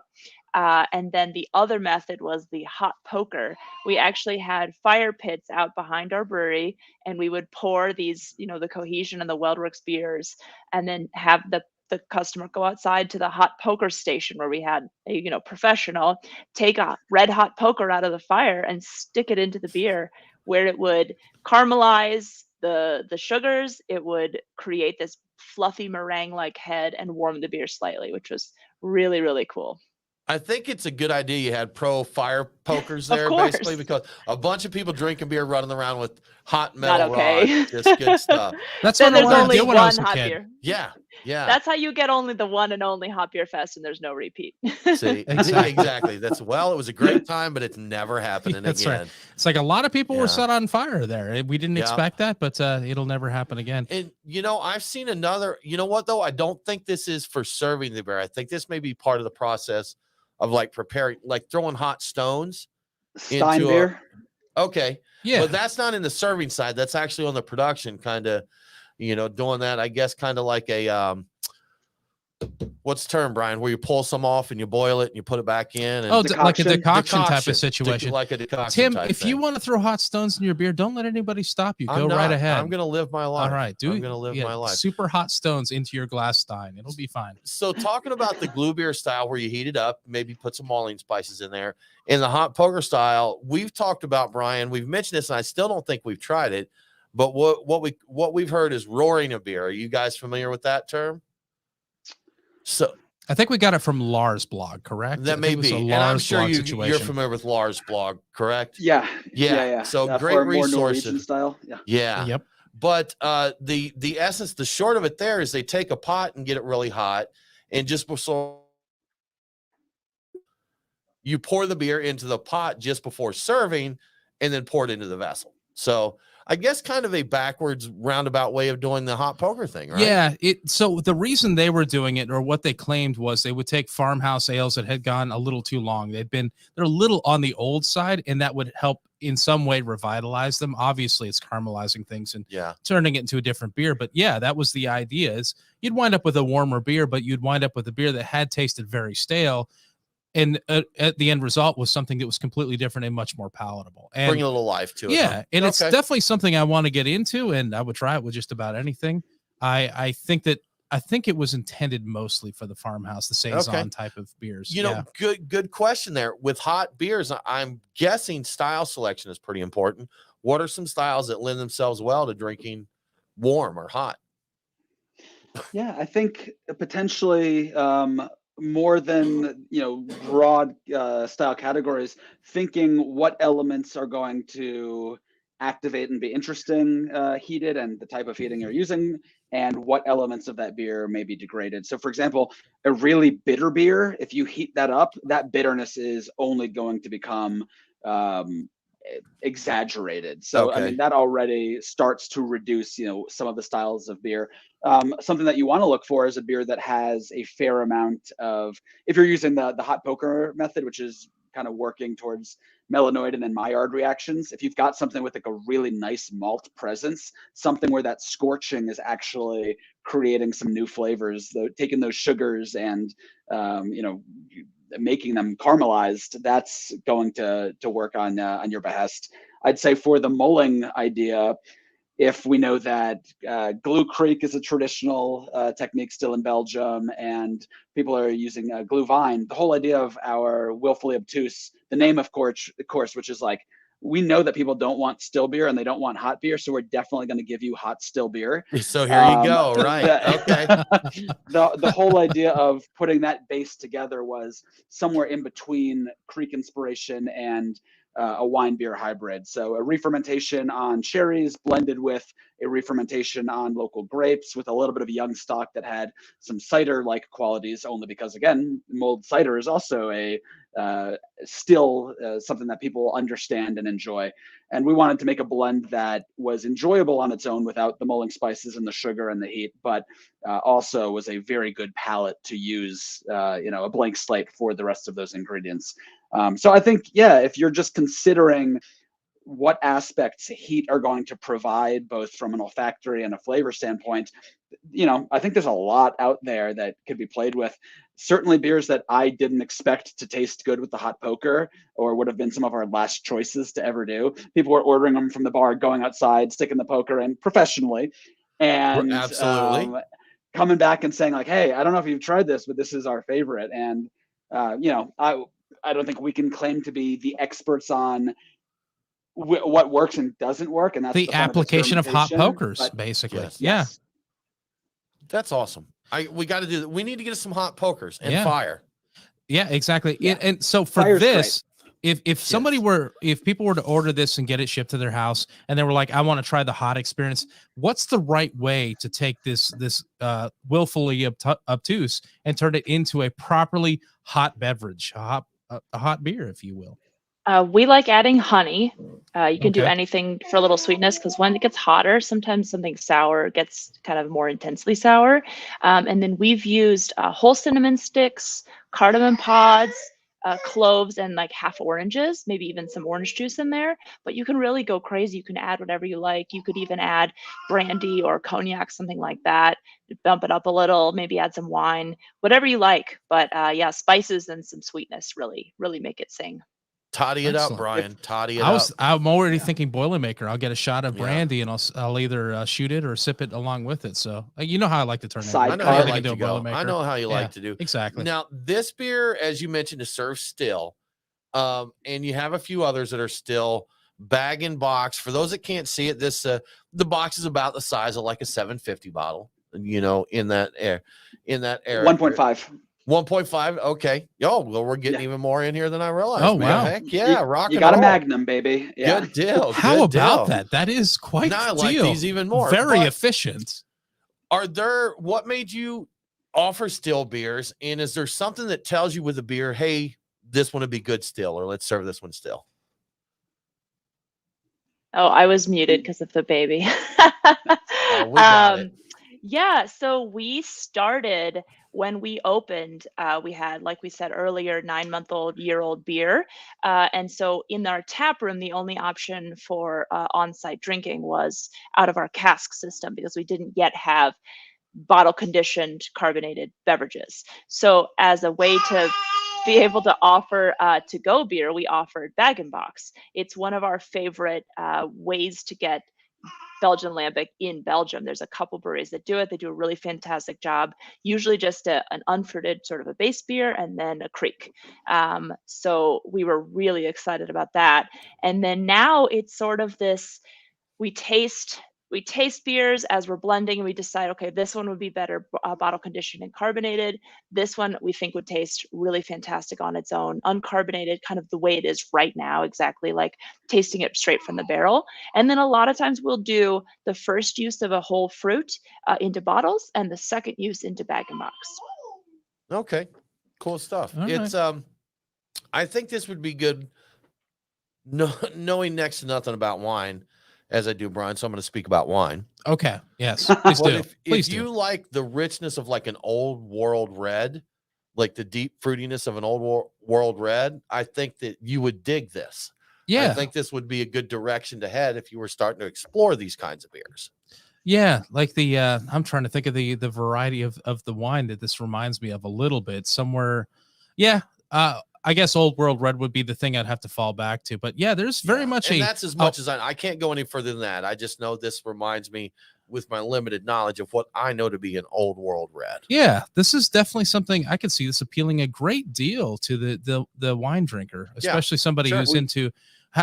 And then the other method was the hot poker. We actually had fire pits out behind our brewery, and we would pour these, the Cohesion and the WeldWorks beers, and then have the customer go outside to the hot poker station where we had a professional take a red hot poker out of the fire and stick it into the beer, where it would caramelize the sugars. It would create this fluffy meringue like head and warm the beer slightly, which was really, really cool. I think it's a good idea you had pro fire pokers Of there, course. basically, because a bunch of people drinking beer running around with hot Not metal okay. rods. Just good stuff. That's Then what I there's wanted to only do when I one was a hot kid. beer. Yeah. Yeah. That's how you get only the one and only Hot Beer Fest, and there's no repeat. See, Exactly. exactly. It was a great time, but it's never happening That's again. right. It's like a lot of people Yeah. were set on fire there. We didn't Yeah. expect that, but it'll never happen again. And I've seen another. You know what though? I don't think this is for serving the beer. I think this may be part of the process of like preparing, like throwing hot stones. Stein into beer. Okay. Yeah. But that's not in the serving side. That's actually on the production, kind of, doing that. I guess kind of like a what's the term, Brian? Where you pull some off and you boil it and you put it back in. And like a Decoction. decoction type of situation. like a decoction. Tim, type if you thing. want to throw hot stones in your beer, don't let anybody stop you. I'm Go right not. ahead. I'm gonna live my life. All right, I'm gonna live my life. Super hot stones into your glass stein. It'll be fine. So talking about the glue beer style where you heat it up, maybe put some mulling spices in there, and the hot poker style, we've talked about, Brian. We've mentioned this, and I still don't think we've tried it. But what we've heard is roaring a beer. Are you guys familiar with that term? So I think we got it from Lars' blog, correct? I that think may it was be, a and I'm Lars sure blog you're situation. familiar with Lars' blog, correct? Yeah. So great for more resources. Norwegian style. Yeah. Yeah. Yep. But the essence, the short of it there is they take a pot and get it really hot, and just before you pour the beer into the pot just before serving, and then pour it into the vessel. So I guess kind of a backwards roundabout way of doing the hot poker thing, right? Yeah. So the reason they were doing it, or what they claimed, was they would take farmhouse ales that had gone a little too long. They're a little on the old side, and that would help in some way revitalize them. Obviously, it's caramelizing things and Yeah. turning it into a different beer. But yeah, that was the idea. Is you'd wind up with a warmer beer, but you'd wind up with a beer that had tasted very stale. and at the end result was something that was completely different and much more palatable. And bring a little life to it. Yeah, and it's definitely something I want to get into, and I would try it with just about anything. I think it was intended mostly for the farmhouse, the saison type of beers. You know, good question there. With hot beers, I'm guessing style selection is pretty important. What are some styles that lend themselves well to drinking warm or hot? Yeah, I think potentially more than broad style categories, thinking what elements are going to activate and be interesting heated, and the type of heating you're using, and what elements of that beer may be degraded. So for example, a really bitter beer, if you heat that up, that bitterness is only going to become exaggerated. So I mean, that already starts to reduce some of the styles of beer. Something that you want to look for is a beer that has a fair amount of, if you're using the hot poker method, which is kind of working towards melanoid and then Maillard reactions, if you've got something with like a really nice malt presence, something where that scorching is actually creating some new flavors, taking those sugars and making them caramelized, that's going to work on your behest. I'd say for the mulling idea, if we know that glue creek is a traditional technique still in Belgium, and people are using glue vine, the whole idea of our willfully obtuse, the name of course, which is like, we know that people don't want still beer and they don't want hot beer, so we're definitely going to give you hot still beer. So here you go, right? Okay. The whole idea of putting that base together was somewhere in between Creek inspiration and a wine beer hybrid. So a re-fermentation on cherries blended with a re-fermentation on local grapes with a little bit of young stock that had some cider-like qualities, only because, again, mulled cider is also still something that people understand and enjoy. And we wanted to make a blend that was enjoyable on its own without the mulling spices and the sugar and the heat, but also was a very good palate to use, a blank slate for the rest of those ingredients. So I think, if you're just considering what aspects heat are going to provide, both from an olfactory and a flavor standpoint, I think there's a lot out there that could be played with. Certainly beers that I didn't expect to taste good with the hot poker, or would have been some of our last choices to ever do. People were ordering them from the bar, going outside, sticking the poker in professionally, and absolutely coming back and saying like, hey, I don't know if you've tried this, but this is our favorite. And I don't think we can claim to be the experts on what works and doesn't work, and that's the application of hot pokers, basically. Yes. That's awesome. We got to do that. We need to get us some hot pokers and fire. Yeah, exactly. Yeah. And so for Fire's this, great. If people were to order this and get it shipped to their house, and they were like, I want to try the hot experience, what's the right way to take this willfully obtuse and turn it into a properly hot beverage, a hot beer, if you will? We like adding honey. You can do anything for a little sweetness, because when it gets hotter, sometimes something sour gets kind of more intensely sour. And then we've used whole cinnamon sticks, cardamom pods, cloves, and like half oranges, maybe even some orange juice in there. But you can really go crazy. You can add whatever you like. You could even add brandy or cognac, something like that. Bump it up a little, maybe add some wine, whatever you like. But spices and some sweetness really, really make it sing. Toddy it up, Brian. Toddy it up. I'm already thinking Boilermaker. I'll get a shot of brandy and I'll either shoot it or sip it along with it. So you know how I like to turn it. I know how you like to go. I know how you like to do. Exactly. Now, this beer, as you mentioned, is served still. And you have a few others that are still bag and box. For those that can't see it, this the box is about the size of like a 750 bottle, in that area. 1.5. 1.5. Okay. Well, we're getting even more in here than I realized. Oh, wow. Heck yeah. You got a Magnum, baby. Yeah. Good deal. How about that? That is quite I the like deal. these even more. Very efficient. What made you offer still beers? And is there something that tells you with a beer, hey, this one would be good still, or let's serve this one still? Oh, I was muted because of the baby. We got it. Yeah, so we started when we opened, we had, like we said earlier, 9-month-old, year-old beer. And so in our tap room, the only option for on-site drinking was out of our cask system, because we didn't yet have bottle conditioned carbonated beverages. So as a way to be able to offer to-go beer, we offered bag-in-box. It's one of our favorite ways to get Belgian Lambic in Belgium. There's a couple breweries that do it. They do a really fantastic job, usually just an unfruited sort of a base beer and then a creek. So we were really excited about that. And then now it's sort of this, we taste beers as we're blending and we decide, okay, this one would be better bottle conditioned and carbonated. This one we think would taste really fantastic on its own, uncarbonated, kind of the way it is right now, exactly like tasting it straight from the barrel. And then a lot of times we'll do the first use of a whole fruit into bottles and the second use into bag-in-box. Okay, cool stuff. All It's I think this would be good, knowing next to nothing about wine as I do, Brian. So I'm going to speak about wine. Okay. Yes. Please do. If you like the richness of like an old world red, like the deep fruitiness of an old world red, I think that you would dig this. Yeah. I think this would be a good direction to head if you were starting to explore these kinds of beers. Yeah, like the I'm trying to think of the variety of the wine that this reminds me of a little bit somewhere. Yeah, I guess Old World Red would be the thing I'd have to fall back to. But yeah, there's very much and that's as much as I can't go any further than that. I just know this reminds me, with my limited knowledge of what I know to be an Old World Red. Yeah, this is definitely something I could see this appealing a great deal to the wine drinker, especially somebody who's into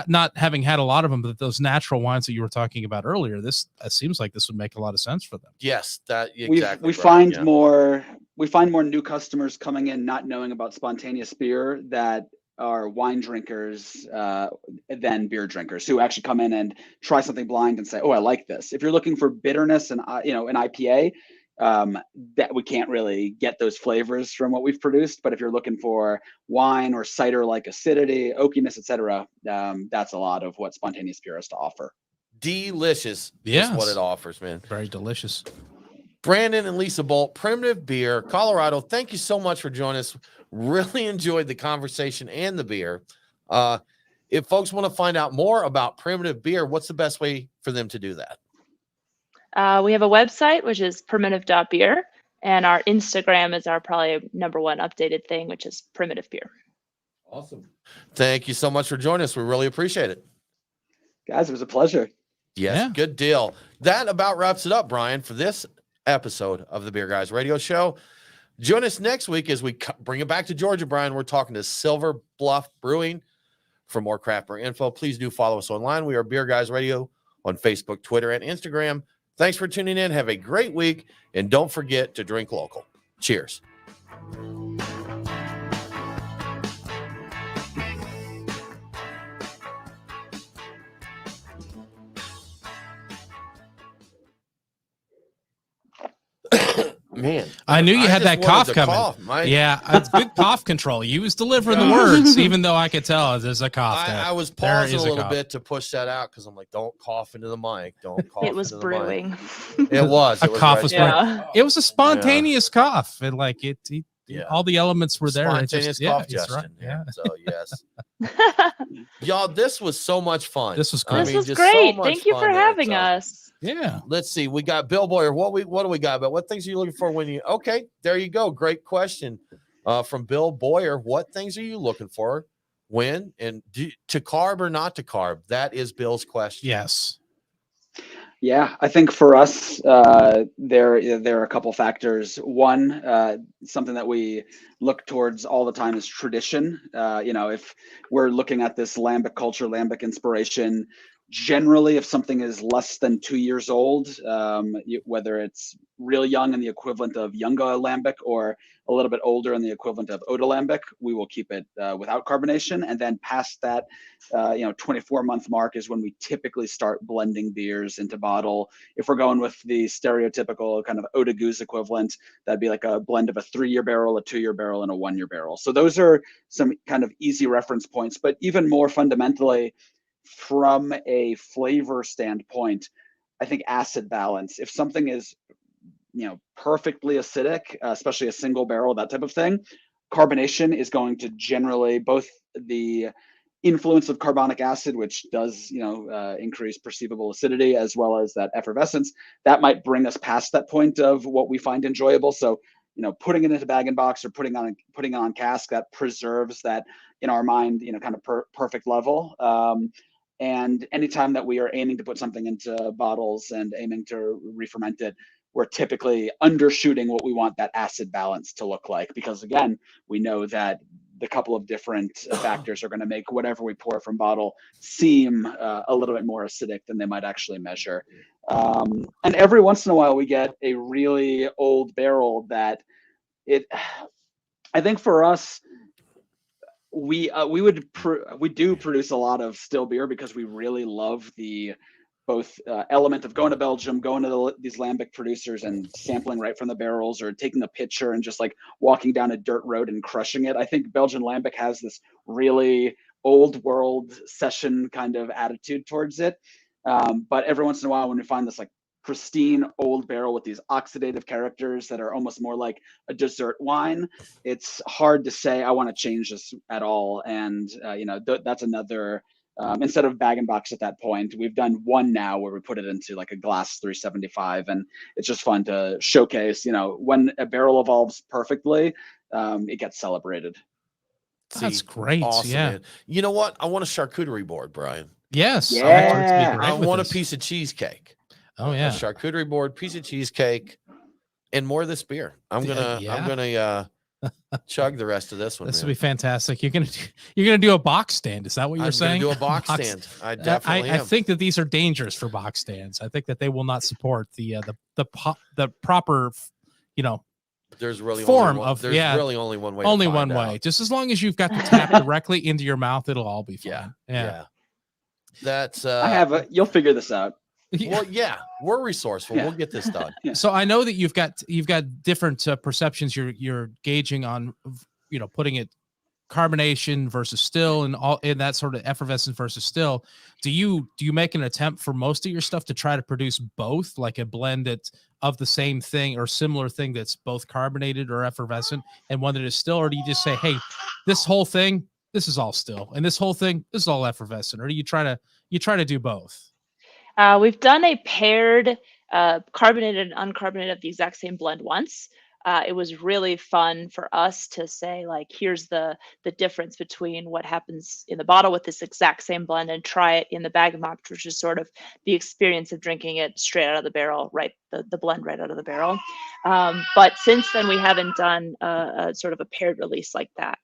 not having had a lot of them, but those natural wines that you were talking about earlier. This seems like this would make a lot of sense for them. Yes, that exactly. We find more new customers coming in not knowing about spontaneous beer that are wine drinkers than beer drinkers, who actually come in and try something blind and say, "Oh, I like this." If you're looking for bitterness and an IPA, that we can't really get those flavors from what we've produced. But if you're looking for wine or cider-like acidity, oakiness, etc., that's a lot of what spontaneous beer has to offer. Delicious. Is what it offers, man. Very delicious. Brandon and Lisa Boldt, Primitive Beer, Colorado. Thank you so much for joining us. Really enjoyed the conversation and the beer. If folks want to find out more about Primitive Beer, what's the best way for them to do that? We have a website, which is primitive.beer, and our Instagram is our probably number one updated thing, which is Primitive Beer. Awesome. Thank you so much for joining us. We really appreciate it. Guys, it was a pleasure. Yes, good deal. That about wraps it up, Brian, for this episode of the Beer Guys Radio Show. Join us next week as we bring it back to Georgia, Brian. We're talking to Silver Bluff Brewing. For more craft beer info, please do follow us online. We are Beer Guys Radio on Facebook, Twitter, and Instagram. Thanks for tuning in. Have a great week, and don't forget to drink local. Cheers. Man, I knew you had that cough coming. Yeah, it's good cough control. You was delivering the words, even though I could tell there's a cough. I was pausing a little bit to push that out because I'm like, don't cough into the mic. Don't cough. It was brewing. It was. A cough was brewing. It was a spontaneous cough, and like all the elements were there. Spontaneous cough gestion. Right. Yeah. So yes, y'all, this was so much fun. This was great. This was great. Thank you for having us. Yeah. Let's see. We got Bill Boyer. What do we got? But what things are you looking for when you? Okay, there you go. Great question from Bill Boyer. What things are you looking for when and to carb or not to carb? That is Bill's question. Yes. Yeah, I think for us, there are a couple factors. One, something that we look towards all the time is tradition. If we're looking at this lambic culture, lambic inspiration, generally, if something is less than 2 years old, whether it's real young in the equivalent of younger lambic or a little bit older in the equivalent of odolambic, we will keep it without carbonation. And then past that, 24-month mark is when we typically start blending beers into bottle. If we're going with the stereotypical kind of eau de goose equivalent, that'd be like a blend of a 3-year barrel, a 2-year barrel, and a 1-year barrel. So those are some kind of easy reference points. But even more fundamentally, from a flavor standpoint, I think acid balance. If something is, perfectly acidic, especially a single barrel, that type of thing, carbonation is going to generally both the influence of carbonic acid, which does, increase perceivable acidity, as well as that effervescence, that might bring us past that point of what we find enjoyable. So, putting it into bag and box or putting it on cask that preserves that, in our mind, kind of perfect level. And anytime that we are aiming to put something into bottles and aiming to re-ferment it, we're typically undershooting what we want that acid balance to look like, because again, we know that the couple of different factors are going to make whatever we pour from bottle seem a little bit more acidic than they might actually measure. And every once in a while, we get a really old barrel that I think for us, we do produce a lot of still beer because we really love the both element of going to Belgium, going to these lambic producers and sampling right from the barrels, or taking a pitcher and just like walking down a dirt road and crushing it. I think Belgian lambic has this really old world session kind of attitude towards it. But every once in a while, when we find this like pristine old barrel with these oxidative characters that are almost more like a dessert wine, it's hard to say I want to change this at all. And that's another. Instead of bag and box at that point, we've done one now where we put it into like a glass 375, and it's just fun to showcase. When a barrel evolves perfectly, it gets celebrated. That's great. Awesome, yeah. Man. You know what? I want a charcuterie board, Brian. Yes. Yeah. I want a piece of cheesecake. Oh yeah. A charcuterie board, piece of cheesecake, and more of this beer. I'm gonna chug the rest of this one. This will be fantastic. You're gonna do a box stand. Is that what you're saying? Do a box stand. I definitely I think that these are dangerous for box stands. I think that they will not support the proper, there's really form only of really only one way. Only one way. Just as long as you've got the tap directly into your mouth, it'll all be fine. Yeah. That's you'll figure this out. Well, yeah, we're resourceful. We'll get this done. So I know that you've got different perceptions you're gauging on, putting it carbonation versus still and all in that sort of effervescence versus still. Do you make an attempt for most of your stuff to try to produce both, like a blend of the same thing or similar thing that's both carbonated or effervescent and one that is still, or do you just say, hey, this whole thing, this is all still, and this whole thing, this is all effervescent, or do you try to do both? We've done a paired carbonated and uncarbonated of the exact same blend once. It was really fun for us to say, like, here's the difference between what happens in the bottle with this exact same blend and try it in the bag and box, which is sort of the experience of drinking it straight out of the barrel, right? The blend right out of the barrel. But since then, we haven't done a sort of a paired release like that.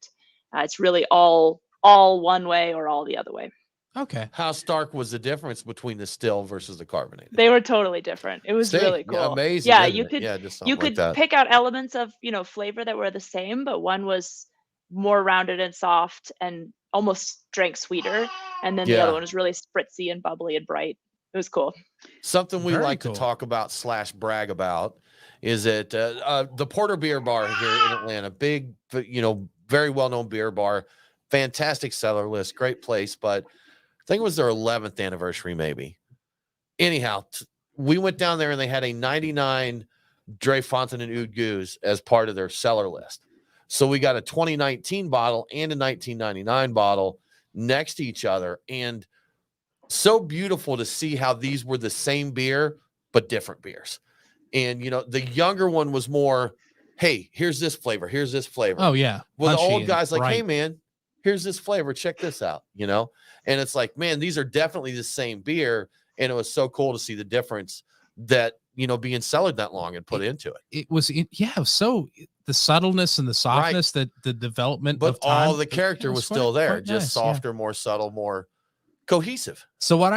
It's really all one way or all the other way. Okay. How stark was the difference between the still versus the carbonated? They were totally different. It was really cool. Amazing. Yeah, you could pick out elements of, flavor that were the same, but one was more rounded and soft and almost drank sweeter, and then the other one was really spritzy and bubbly and bright. It was cool. Something we like to talk about / brag about is that the Porter Beer Bar here in Atlanta, big, very well-known beer bar, fantastic cellar list, great place, but I think it was their 11th anniversary, maybe. Anyhow, we went down there and they had a 99 Dre Fontaine and Oud Goose as part of their cellar list. So we got a 2019 bottle and a 1999 bottle next to each other. And so beautiful to see how these were the same beer, but different beers. And, the younger one was more, hey, here's this flavor. Here's this flavor. Oh, yeah. Well, the old guy's like, hey, man, here's this flavor. Check this out, And it's like, man, these are definitely the same beer. And it was so cool to see the difference that, being cellared that long and put into it. It was so the subtleness and the softness, that the development but of time. All the character was still there, just softer, more subtle, more cohesive. So what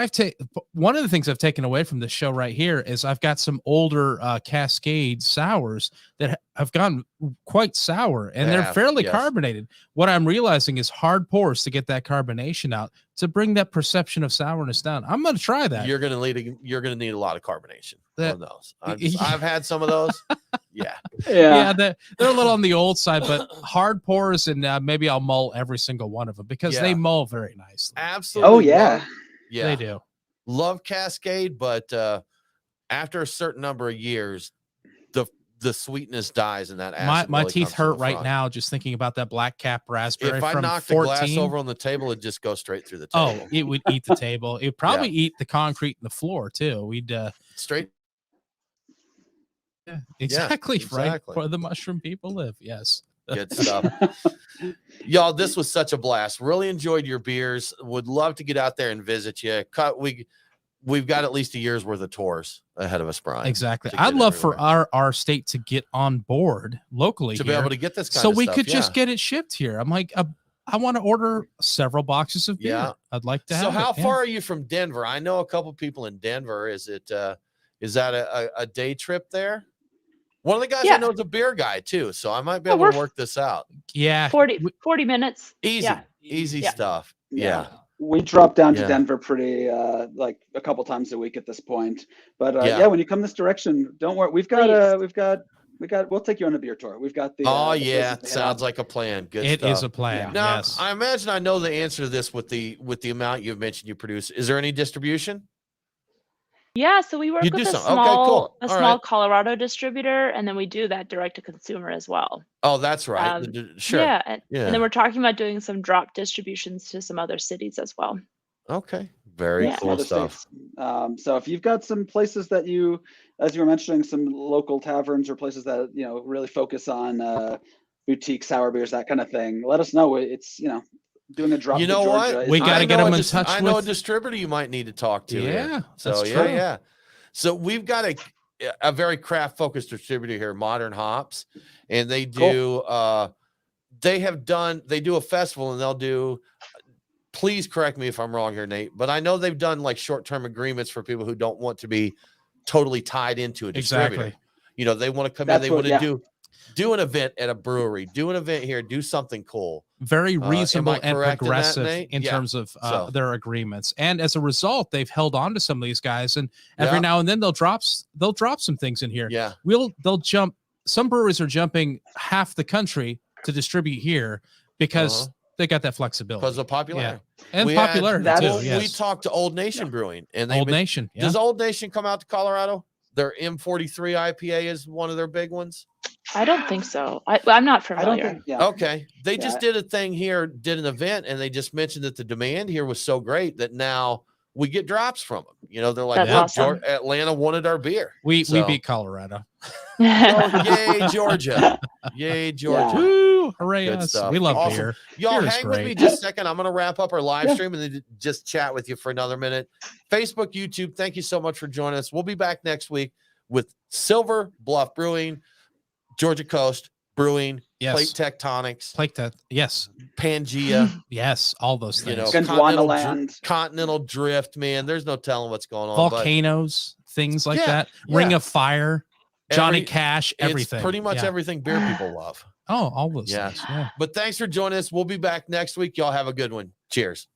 one of the things I've taken away from this show right here is I've got some older Cascade sours that have gone quite sour, and they're fairly carbonated. What I'm realizing is hard pours to get that carbonation out to bring that perception of sourness down. I'm going to try that. You're going to need a lot of carbonation on those. I've had some of those. Yeah, they're a little on the old side, but hard pours, and maybe I'll mull every single one of them because they mull very nicely. Absolutely. Oh yeah, they do. Love Cascade, but after a certain number of years, the sweetness dies and that acid my really teeth hurt right front. now just thinking about that black cap raspberry. If I knocked the glass over on the table, it'd just go straight through the table. Oh, it would eat the table. It'd probably eat the concrete and the floor too. We'd straight. Yeah, exactly. Right. Exactly. Where the mushroom people live. Yes. Good stuff. Y'all, this was such a blast. Really enjoyed your beers. Would love to get out there and visit you. We've got at least a year's worth of tours ahead of us, Brian. Exactly. I'd love for our state to get on board locally to here, be able to get this kind so of we stuff, could just get it shipped here. I'm like, I want to order several boxes of beer. Yeah. I'd like to have So it. how far are you from Denver? I know a couple people in Denver. Is that a day trip there? One of the guys I know is a beer guy too, so I might be able to work this out. Yeah. 40 minutes. Easy stuff. Yeah. We drop down to Denver pretty like a couple times a week at this point. But when you come this direction, don't worry. We'll take you on a beer tour. We've got the sounds like a plan. Good It stuff. is a plan. Now, yes. I imagine I know the answer to this with the amount you've mentioned you produce. Is there any distribution? Yeah, so we work with a small Colorado distributor, and then we do that direct to consumer as well. Oh, that's right. Sure. Yeah, and then we're talking about doing some drop distributions to some other cities as well. Okay, very cool stuff. So if you've got some places that you, as you were mentioning, some local taverns or places that really focus on boutique sour beers, that kind of thing, let us know. It's doing a drop. You know what? We got to get them in touch with. I know a distributor you might need to talk to. Yeah. So yeah. So we've got a very craft focused distributor here, Modern Hops, and they do they do a festival, and they'll do. Please correct me if I'm wrong here, Nate, but I know they've done like short-term agreements for people who don't want to be totally tied into a distributor. Exactly. They want to come in, they want to do an event at a brewery, do an event here, do something cool. Very reasonable and progressive in terms of their agreements. And as a result, they've held on to some of these guys, and every now and then they'll drop some things in here. Yeah. They'll jump. Some breweries are jumping half the country to distribute here because they got that flexibility. Because of popularity. Yeah. And popularity too. Yes. We talked to Old Nation Brewing, and Nation. Yeah. Does Old Nation come out to Colorado? Their M43 IPA is one of their big ones. I don't think so. I'm not familiar. Okay. They just did a thing here, did an event, and they just mentioned that the demand here was so great that now we get drops from them. They're like, awesome. Atlanta wanted our beer. We beat Colorado. Yay, Georgia. Yay, Georgia. Woo, hooray us. We love beer. Y'all hang with me just a second. I'm going to wrap up our live stream and then just chat with you for another minute. Facebook, YouTube, thank you so much for joining us. We'll be back next week with Silver Bluff Brewing, Georgia Coast Brewing, Plate Tectonics, yes, Pangea, yes, all those things. Continental Drift, man. There's no telling what's going on. Volcanoes, things like that. Ring of Fire, Johnny Cash, everything. It's pretty much everything beer people love. Oh, all those things. Yeah. But thanks for joining us. We'll be back next week. Y'all have a good one. Cheers.